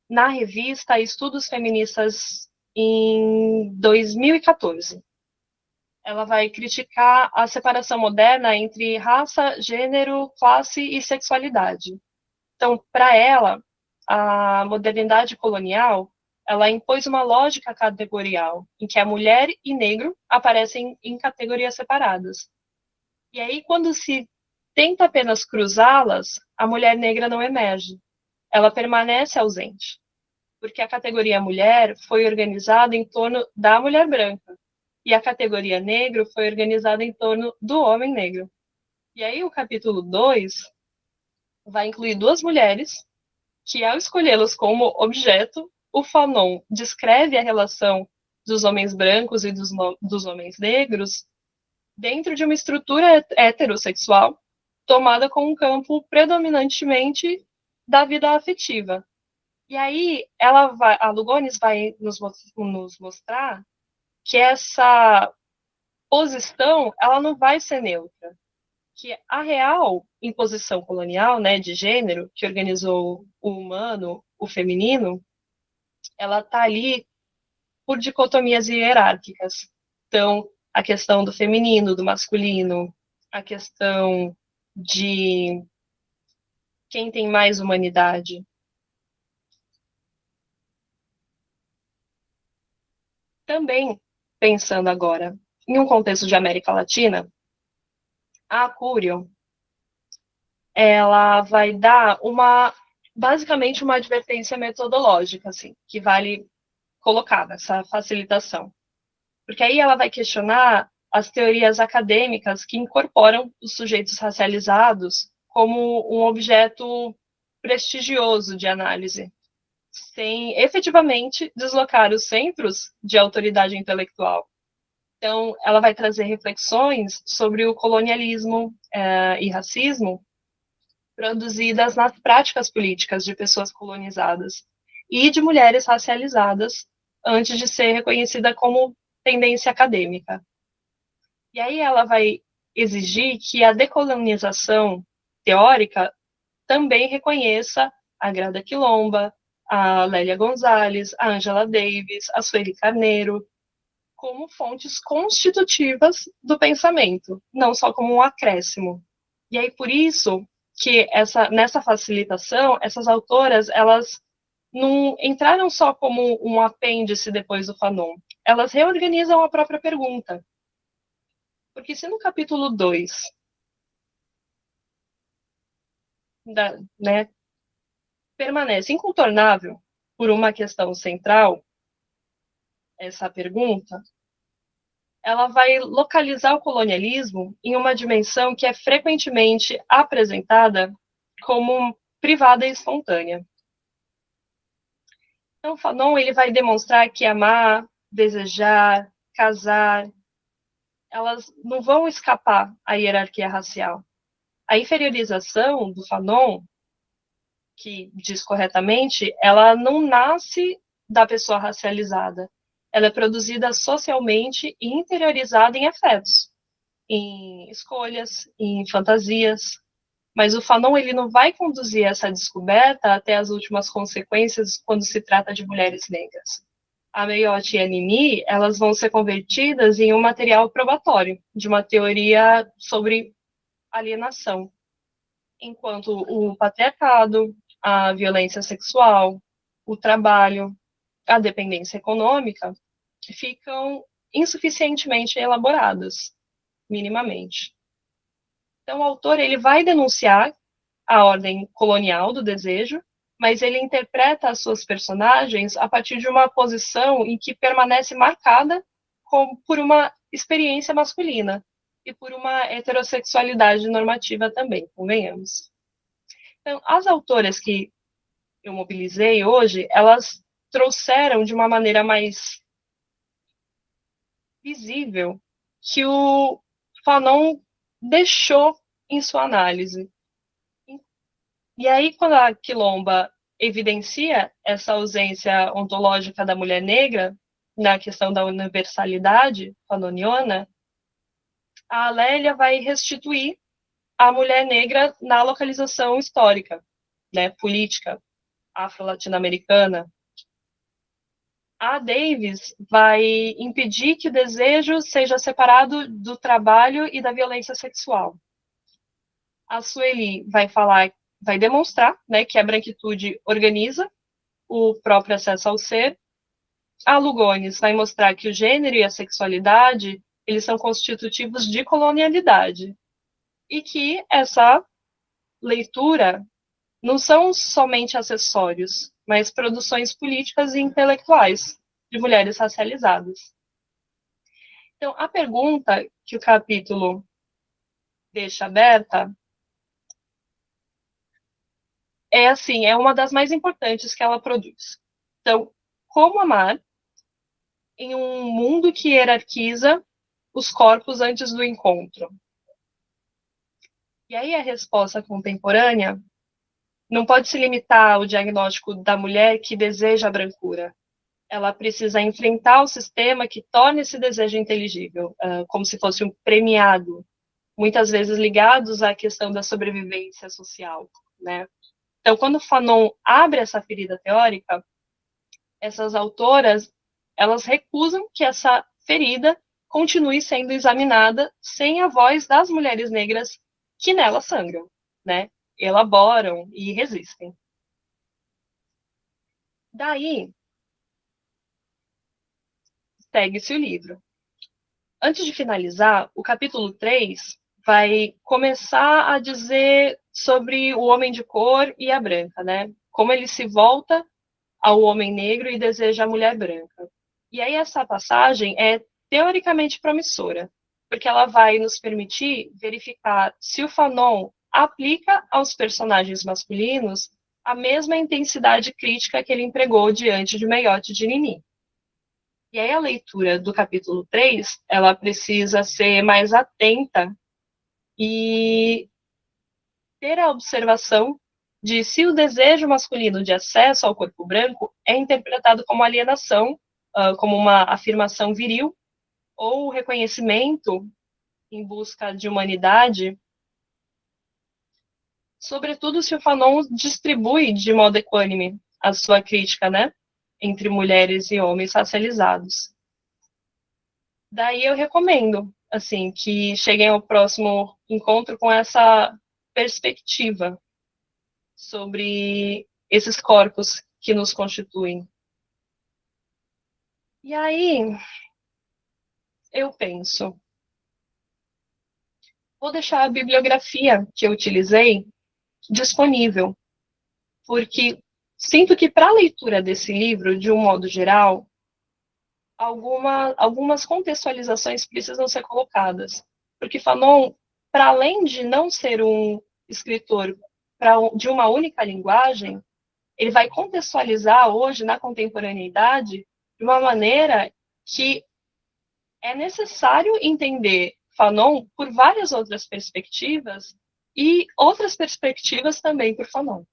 na revista Estudos Feministas em 2014. Ela vai criticar a separação moderna entre raça, gênero, classe e sexualidade. Então, para ela, a modernidade colonial, ela impôs uma lógica categorial, em que a mulher e negro aparecem em categorias separadas. E aí, quando se tenta apenas cruzá-las, a mulher negra não emerge. Ela permanece ausente, porque a categoria mulher foi organizada em torno da mulher branca, e a categoria negro foi organizada em torno do homem negro. E aí, o capítulo 2 vai incluir duas mulheres que, ao escolhê-las como objeto, o Fanon descreve a relação dos homens brancos e dos homens negros dentro de uma estrutura heterossexual tomada como um campo predominantemente da vida afetiva. E aí a Lugones vai nos mostrar que essa posição ela não vai ser neutra, que a real imposição colonial, né, de gênero, que organizou o humano, o feminino, ela está ali por dicotomias hierárquicas. Então, a questão do feminino, do masculino, a questão de quem tem mais humanidade. Também, pensando agora em um contexto de América Latina, a Curiel, ela vai dar basicamente uma advertência metodológica, assim, que vale colocar nessa facilitação. Porque aí ela vai questionar as teorias acadêmicas que incorporam os sujeitos racializados como um objeto prestigioso de análise, sem efetivamente deslocar os centros de autoridade intelectual. Então, ela vai trazer reflexões sobre o colonialismo e racismo produzidas nas práticas políticas de pessoas colonizadas e de mulheres racializadas antes de ser reconhecida como tendência acadêmica. E aí ela vai exigir que a decolonização teórica também reconheça a Grada Quilomba, a Lélia Gonzalez, a Angela Davis, a Sueli Carneiro, como fontes constitutivas do pensamento, não só como um acréscimo. E aí, por isso, que nessa facilitação, essas autoras, elas não entraram só como um apêndice depois do Fanon, elas reorganizam a própria pergunta. Porque se no capítulo 2, né, permanece incontornável por uma questão central, essa pergunta, ela vai localizar o colonialismo em uma dimensão que é frequentemente apresentada como privada e espontânea. Então, Fanon ele vai demonstrar que amar, desejar, casar, elas não vão escapar à hierarquia racial. A inferiorização do Fanon, que diz corretamente, ela não nasce da pessoa racializada. Ela é produzida socialmente e interiorizada em afetos, em escolhas, em fantasias. Mas o Fanon ele não vai conduzir essa descoberta até as últimas consequências quando se trata de mulheres negras. a Mayotte e a Nini, elas vão ser convertidas em um material probatório de uma teoria sobre alienação, enquanto o patriarcado, a violência sexual, o trabalho, a dependência econômica ficam insuficientemente elaboradas, minimamente. Então, o autor ele vai denunciar a ordem colonial do desejo, mas ele interpreta as suas personagens a partir de uma posição em que permanece marcada por uma experiência masculina e por uma heterossexualidade normativa também, convenhamos. Então, as autoras que eu mobilizei hoje, elas trouxeram de uma maneira mais visível que o Fanon deixou em sua análise. E aí, quando a Quilomba evidencia essa ausência ontológica da mulher negra, na questão da universalidade fanoniana, a Lélia vai restituir a mulher negra na localização histórica, né, política, afro-latino-americana. A Davis vai impedir que o desejo seja separado do trabalho e da violência sexual. A Sueli vai demonstrar, né, que a branquitude organiza o próprio acesso ao ser. A Lugones vai mostrar que o gênero e a sexualidade eles são constitutivos de colonialidade e que essa leitura não são somente acessórios, mas produções políticas e intelectuais de mulheres racializadas. Então, a pergunta que o capítulo deixa aberta é uma das mais importantes que ela produz. Então, como amar em um mundo que hierarquiza os corpos antes do encontro? E aí a resposta contemporânea não pode se limitar ao diagnóstico da mulher que deseja a brancura. Ela precisa enfrentar o sistema que torna esse desejo inteligível, como se fosse um premiado, muitas vezes ligados à questão da sobrevivência social, né? Então, quando Fanon abre essa ferida teórica, essas autoras, elas recusam que essa ferida continue sendo examinada sem a voz das mulheres negras que nela sangram, né? Elaboram e resistem. Daí, segue-se o livro. Antes de finalizar, o capítulo 3 vai começar a dizer sobre o homem de cor e a branca, né? Como ele se volta ao homem negro e deseja a mulher branca. E aí essa passagem é teoricamente promissora, porque ela vai nos permitir verificar se o Fanon aplica aos personagens masculinos a mesma intensidade crítica que ele empregou diante de Mayotte e de Nini. E aí a leitura do capítulo 3, ela precisa ser mais atenta e ter a observação de se o desejo masculino de acesso ao corpo branco é interpretado como alienação, como uma afirmação viril, ou reconhecimento em busca de humanidade, sobretudo se o Fanon distribui de modo equânime a sua crítica, né, entre mulheres e homens racializados. Daí eu recomendo, assim, que cheguem ao próximo encontro com essa perspectiva sobre esses corpos que nos constituem. E aí, eu penso, vou deixar a bibliografia que eu utilizei disponível, porque sinto que para a leitura desse livro, de um modo geral, algumas contextualizações precisam ser colocadas. Porque Fanon, para além de não ser um escritor de uma única linguagem, ele vai contextualizar hoje, na contemporaneidade, de uma maneira que é necessário entender Fanon por várias outras perspectivas e outras perspectivas também por Fanon.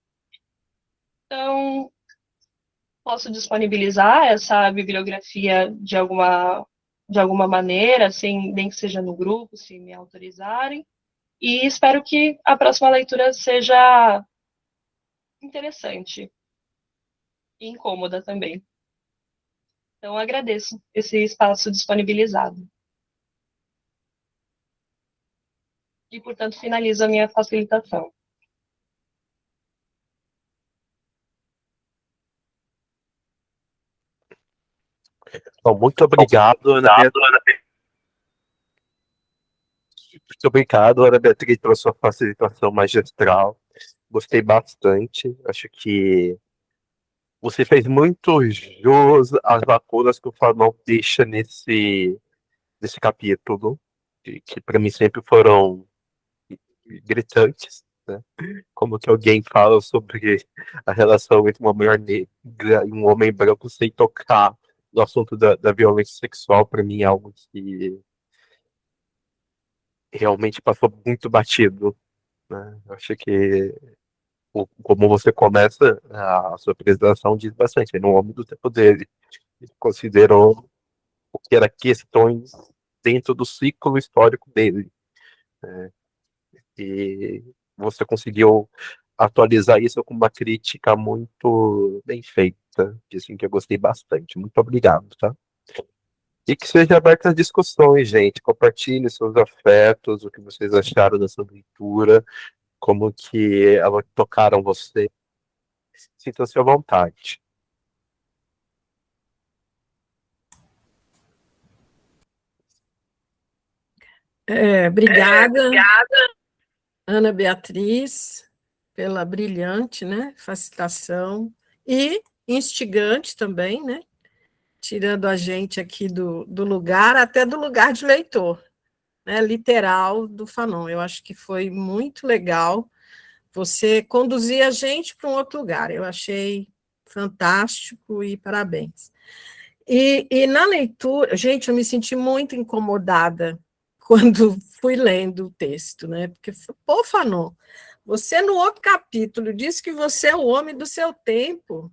Então, posso disponibilizar essa bibliografia de alguma maneira, assim, nem que seja no grupo, se me autorizarem, e espero que a próxima leitura seja interessante e incômoda também. Então, eu agradeço esse espaço disponibilizado. E, portanto, finalizo a minha facilitação. Bom, muito obrigado, Ana Muito obrigado, Ana Beatriz, pela sua facilitação magistral. Gostei bastante. Acho que você fez muito jus às lacunas que o Fanon deixa nesse capítulo, que para mim sempre foram gritantes, né? Como que alguém fala sobre a relação entre uma mulher negra e um homem branco sem tocar no assunto da violência sexual, para mim é algo que realmente passou muito batido, né? Eu acho que como você começa a sua apresentação diz bastante, no homem do tempo dele. Ele considerou o que era questões dentro do ciclo histórico dele, né? E você conseguiu atualizar isso com uma crítica muito bem feita, assim, que eu gostei bastante. Muito obrigado, tá? E que seja aberta as discussões, gente. Compartilhe seus afetos, o que vocês acharam dessa leitura, como que elas tocaram você. Sintam-se à vontade. Obrigada, Ana Beatriz, pela brilhante, né, facilitação e instigante também, né, tirando a gente aqui do lugar, até do lugar de leitor, né, literal do Fanon. Eu acho que foi muito legal você conduzir a gente para um outro lugar. Eu achei fantástico e parabéns. E na leitura, gente, eu me senti muito incomodada quando fui lendo o texto, né? Porque, pô, Fanon, você no outro capítulo diz que você é o homem do seu tempo.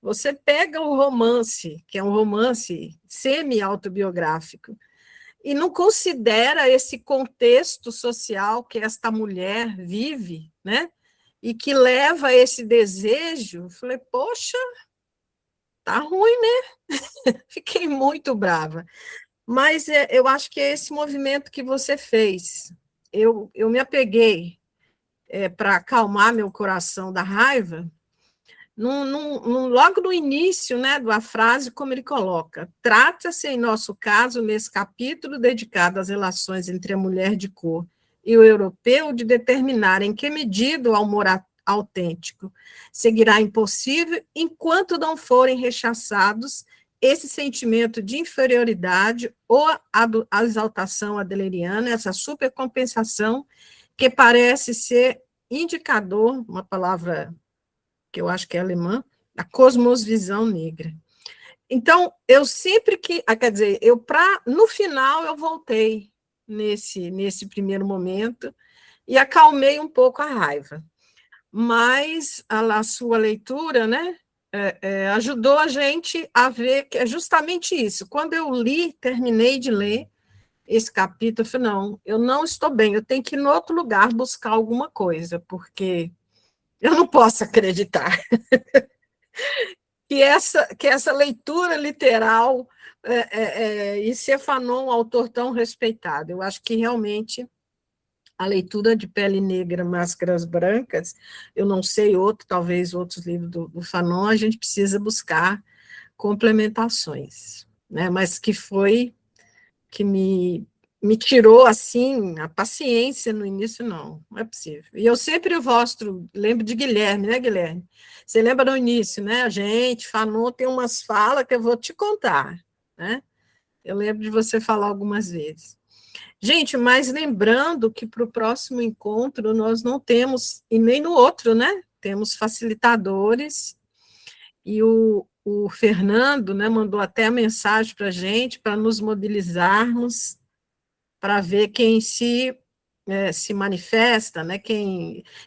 Você pega o romance, que é um romance semi-autobiográfico, e não considera esse contexto social que esta mulher vive, né? E que leva a esse desejo. Eu falei, poxa, tá ruim, né? Fiquei muito brava. Mas eu acho que é esse movimento que você fez. Eu me apeguei para acalmar meu coração da raiva, logo no início, né, da frase, como ele coloca: trata-se, em nosso caso, nesse capítulo dedicado às relações entre a mulher de cor e o europeu, de determinar em que medida o amor autêntico seguirá impossível enquanto não forem rechaçados esse sentimento de inferioridade ou a exaltação adeleriana, essa supercompensação que parece ser indicador, uma palavra que eu acho que é alemã, a cosmosvisão negra. Então, eu sempre que, quer dizer, no final eu voltei nesse primeiro momento e acalmei um pouco a raiva. Mas a sua leitura, né, ajudou a gente a ver que é justamente isso. Quando eu terminei de ler esse capítulo, eu falei, não, eu não estou bem, eu tenho que ir em outro lugar buscar alguma coisa, porque eu não posso acreditar que essa leitura literal e ser Fanon um autor tão respeitado. Eu acho que realmente a leitura de Pele Negra, Máscaras Brancas, eu não sei talvez outros livros do Fanon, a gente precisa buscar complementações, né? Mas que me tirou, assim, a paciência no início, não é possível. E eu sempre lembro de Guilherme, né, Guilherme? Você lembra no início, né? A gente, Fanon tem umas falas que eu vou te contar, né? Eu lembro de você falar algumas vezes. Gente, mas lembrando que para o próximo encontro nós não temos, e nem no outro, né? Temos facilitadores, e o Fernando, né, mandou até a mensagem para a gente, para nos mobilizarmos, para ver quem se manifesta, né?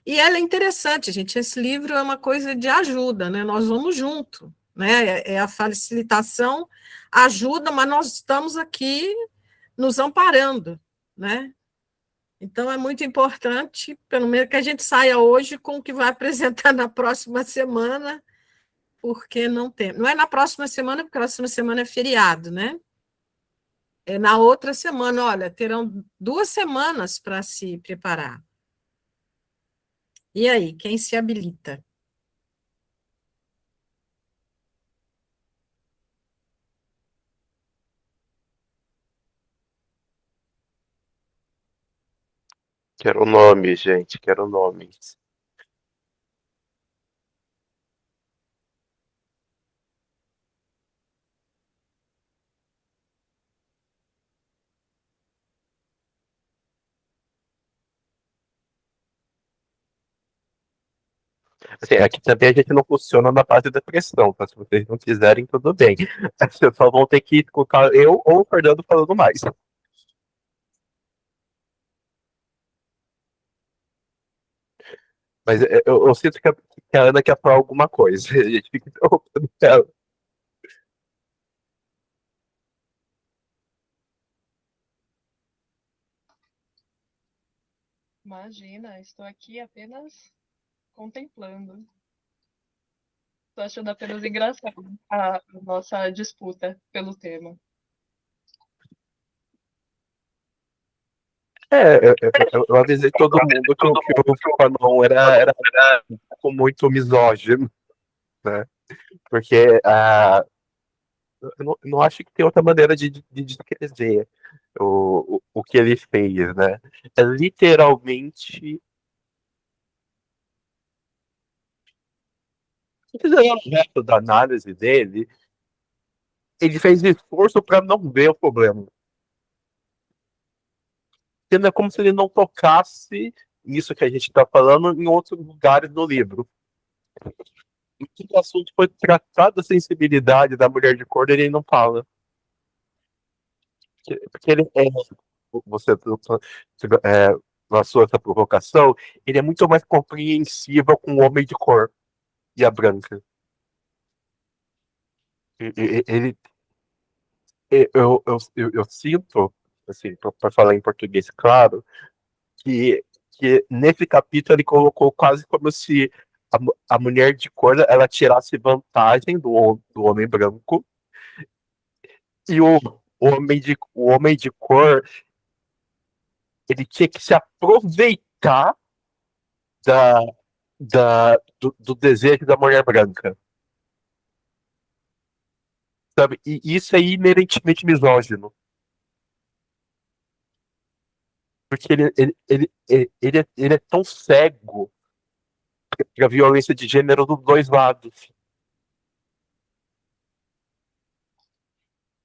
E ela é interessante, gente. Esse livro é uma coisa de ajuda, né? Nós vamos junto, né? A facilitação ajuda, mas nós estamos aqui nos amparando, né? Então é muito importante, pelo menos que a gente saia hoje com o que vai apresentar na próxima semana, porque não tem. Não é na próxima semana, porque a próxima semana é feriado, né? É na outra semana, olha, terão 2 semanas para se preparar. E aí, quem se habilita? Quero nome, gente, quero nomes. Assim, aqui também a gente não funciona na base da pressão, tá? Se vocês não quiserem, tudo bem. Vocês só vão ter que escutar eu ou o Fernando falando mais. Mas eu sinto que a Ana quer falar alguma coisa. A gente fica interrompendo ela. Imagina, estou aqui apenas contemplando. Estou achando apenas engraçado a nossa disputa pelo tema. Eu avisei todo mundo que o Fanon era um pouco muito misógino, né? Porque eu não acho que tem outra maneira de descrever o que ele fez, né? É literalmente. Se fizer o resto da análise dele, ele fez esforço para não ver o problema. Sendo é como se ele não tocasse nisso que a gente está falando em outros lugares do livro. Em que o assunto foi tratado a sensibilidade da mulher de cor, ele não fala. Porque ele é, você lançou essa provocação, ele é muito mais compreensível com o homem de cor e a branca. Ele, eu sinto, assim, para falar em português claro, que nesse capítulo ele colocou quase como se a mulher de cor ela tirasse vantagem do homem branco e o homem de cor ele tinha que se aproveitar da, do desejo da mulher branca, sabe? E isso é inerentemente misógino, porque ele é tão cego para a violência de gênero dos dois lados.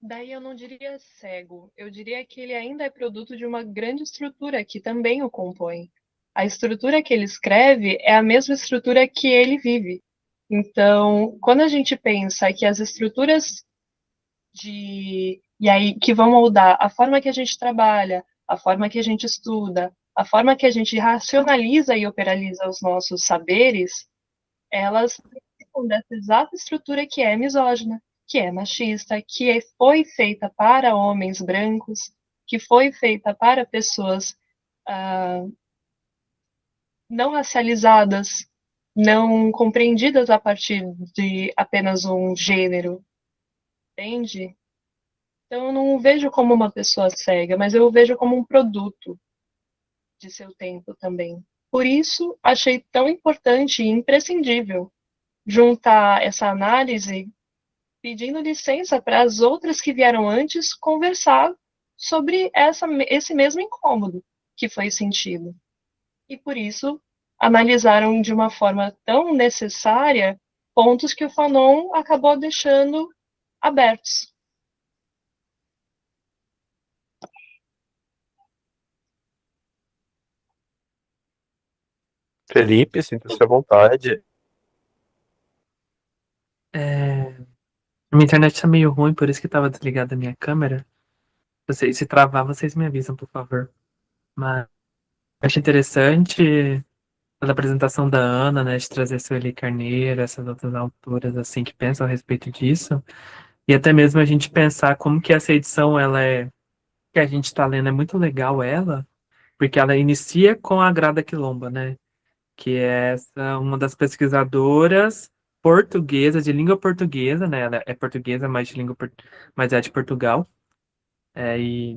Daí eu não diria cego, eu diria que ele ainda é produto de uma grande estrutura que também o compõe. A estrutura que ele escreve é a mesma estrutura que ele vive. Então, quando a gente pensa que as estruturas e aí que vão moldar a forma que a gente trabalha, a forma que a gente estuda, a forma que a gente racionaliza e operaliza os nossos saberes, elas participam dessa exata estrutura que é misógina, que é machista, que foi feita para homens brancos, que foi feita para pessoas não racializadas, não compreendidas a partir de apenas um gênero, entende? Então eu não o vejo como uma pessoa cega, mas eu o vejo como um produto de seu tempo também. Por isso, achei tão importante e imprescindível juntar essa análise pedindo licença para as outras que vieram antes conversar sobre esse mesmo incômodo que foi sentido. E por isso analisaram de uma forma tão necessária pontos que o Fanon acabou deixando abertos. Felipe, sinta-se à vontade. Minha internet tá meio ruim, por isso que tava desligada a minha câmera. Se travar, vocês me avisam, por favor. Mas acho interessante a apresentação da Ana, né, de trazer Sueli Carneiro, essas outras autoras, assim, que pensam a respeito disso. E até mesmo a gente pensar como que essa edição, ela é, que a gente tá lendo, é muito legal ela, porque ela inicia com a Grada Quilomba, né? Que é uma das pesquisadoras portuguesa, de língua portuguesa, né? Ela é portuguesa, mas é de Portugal.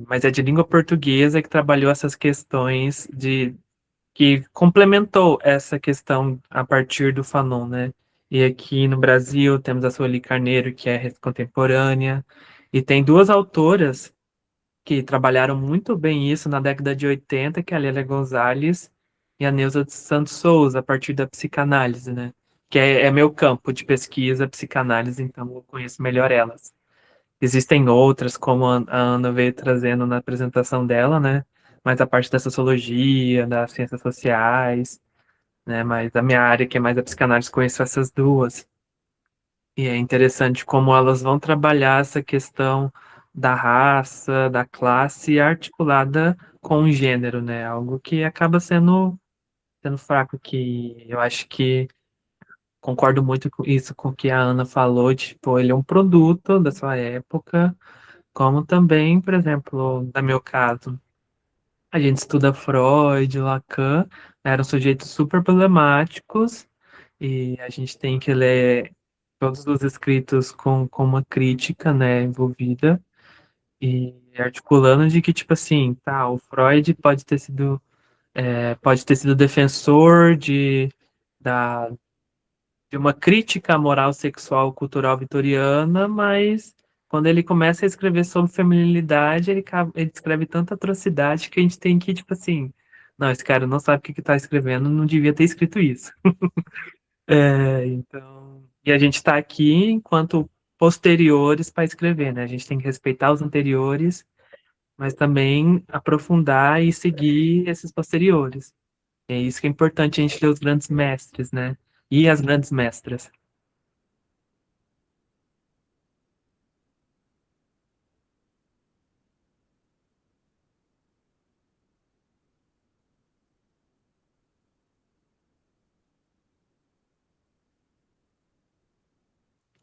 Mas é de língua portuguesa que trabalhou essas questões que complementou essa questão a partir do Fanon, né? E aqui no Brasil temos a Sueli Carneiro, que é contemporânea, e tem duas autoras que trabalharam muito bem isso na década de 80, que é a Lélia Gonzalez e a Neuza de Santos Souza, a partir da psicanálise, né? Que é meu campo de pesquisa, psicanálise, então eu conheço melhor elas. Existem outras, como a Ana veio trazendo na apresentação dela, né? Mas a parte da sociologia, das ciências sociais, né? Mas a minha área, que é mais a psicanálise, conheço essas duas. E é interessante como elas vão trabalhar essa questão da raça, da classe articulada com o gênero, né? Algo que acaba sendo fraco, que eu acho que concordo muito com isso, com o que a Ana falou, tipo, ele é um produto da sua época, como também, por exemplo, no meu caso, a gente estuda Freud, Lacan, eram sujeitos super problemáticos, e a gente tem que ler todos os escritos com uma crítica, né, envolvida, e articulando de que, tipo assim, tá, o Freud pode ter sido defensor da, de uma crítica à moral sexual cultural vitoriana, mas quando ele começa a escrever sobre feminilidade, ele escreve tanta atrocidade que a gente tem que, tipo assim, não, esse cara não sabe o que que tá escrevendo, não devia ter escrito isso. Então, e a gente está aqui enquanto posteriores para escrever, né? A gente tem que respeitar os anteriores, mas também aprofundar e seguir esses posteriores. É isso que é importante a gente ler os grandes mestres, né? E as grandes mestras.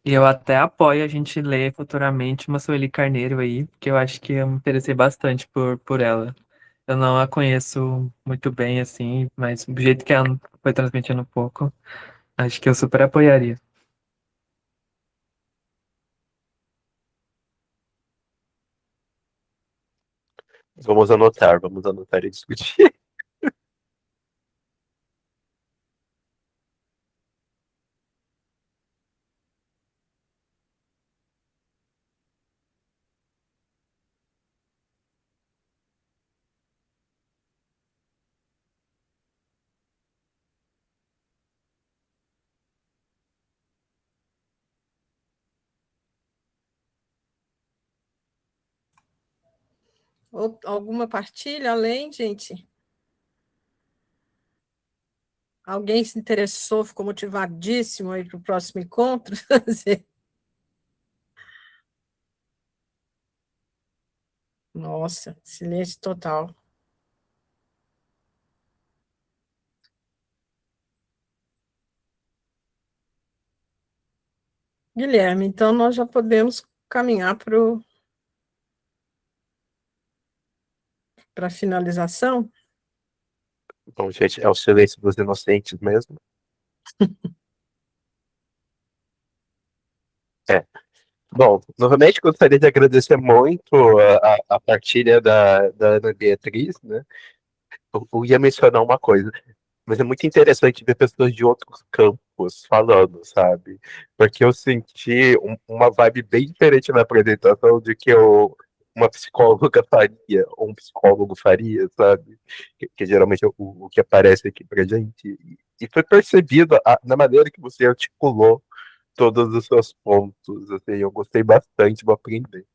E eu até apoio a gente ler futuramente uma Sueli Carneiro aí, porque eu acho que eu me interessei bastante por ela. Eu não a conheço muito bem, assim, mas do jeito que ela foi transmitindo um pouco, acho que eu super apoiaria. Vamos anotar e discutir. Alguma partilha além, gente? Alguém se interessou, ficou motivadíssimo aí para o próximo encontro? Nossa, silêncio total. Guilherme, então nós já podemos caminhar para a finalização? Bom, gente, é o silêncio dos inocentes mesmo. É. Bom, novamente gostaria de agradecer muito a partilha da Ana Beatriz, né? Eu ia mencionar uma coisa. Mas é muito interessante ver pessoas de outros campos falando, sabe? Porque eu senti uma vibe bem diferente na apresentação de que uma psicóloga faria, ou um psicólogo faria, sabe? Que geralmente é o que aparece aqui pra gente. E foi percebido na maneira que você articulou todos os seus pontos. Assim, eu gostei bastante, vou aprender.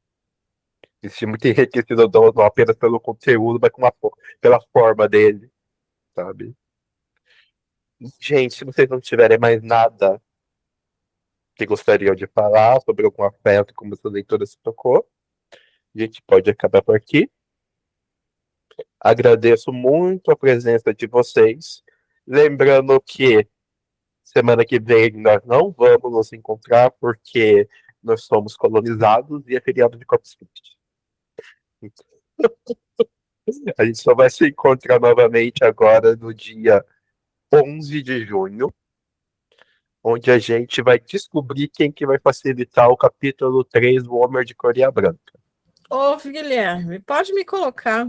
Me senti muito enriquecido não apenas pelo conteúdo, mas pela forma dele, sabe? Gente, se vocês não tiverem mais nada que gostariam de falar sobre algum aspecto, como essa leitura se tocou, a gente pode acabar por aqui. Agradeço muito a presença de vocês. Lembrando que semana que vem nós não vamos nos encontrar porque nós somos colonizados e é feriado de Corpus Christi. A gente só vai se encontrar novamente agora no dia 11 de junho. onde a gente vai descobrir quem que vai facilitar o capítulo 3 do Homer de Coreia Branca. Ô, Guilherme, pode me colocar,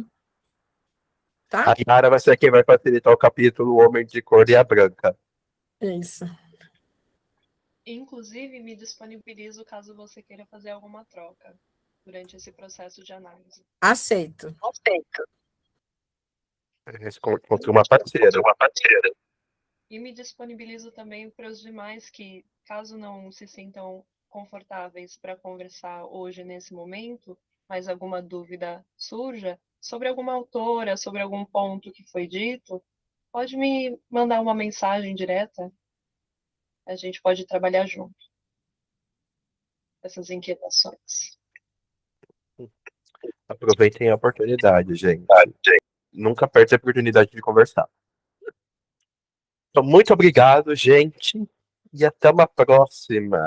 tá? A Yara vai ser quem vai facilitar o capítulo Homer de Coreia Branca. Isso. Inclusive, me disponibilizo caso você queira fazer alguma troca durante esse processo de análise. Aceito. Contra uma parceira. E me disponibilizo também para os demais que, caso não se sintam confortáveis para conversar hoje nesse momento, mas alguma dúvida surja sobre alguma autora, sobre algum ponto que foi dito, pode me mandar uma mensagem direta. A gente pode trabalhar junto essas inquietações. Aproveitem a oportunidade, gente. Nunca perde a oportunidade de conversar. Então, muito obrigado, gente, e até uma próxima.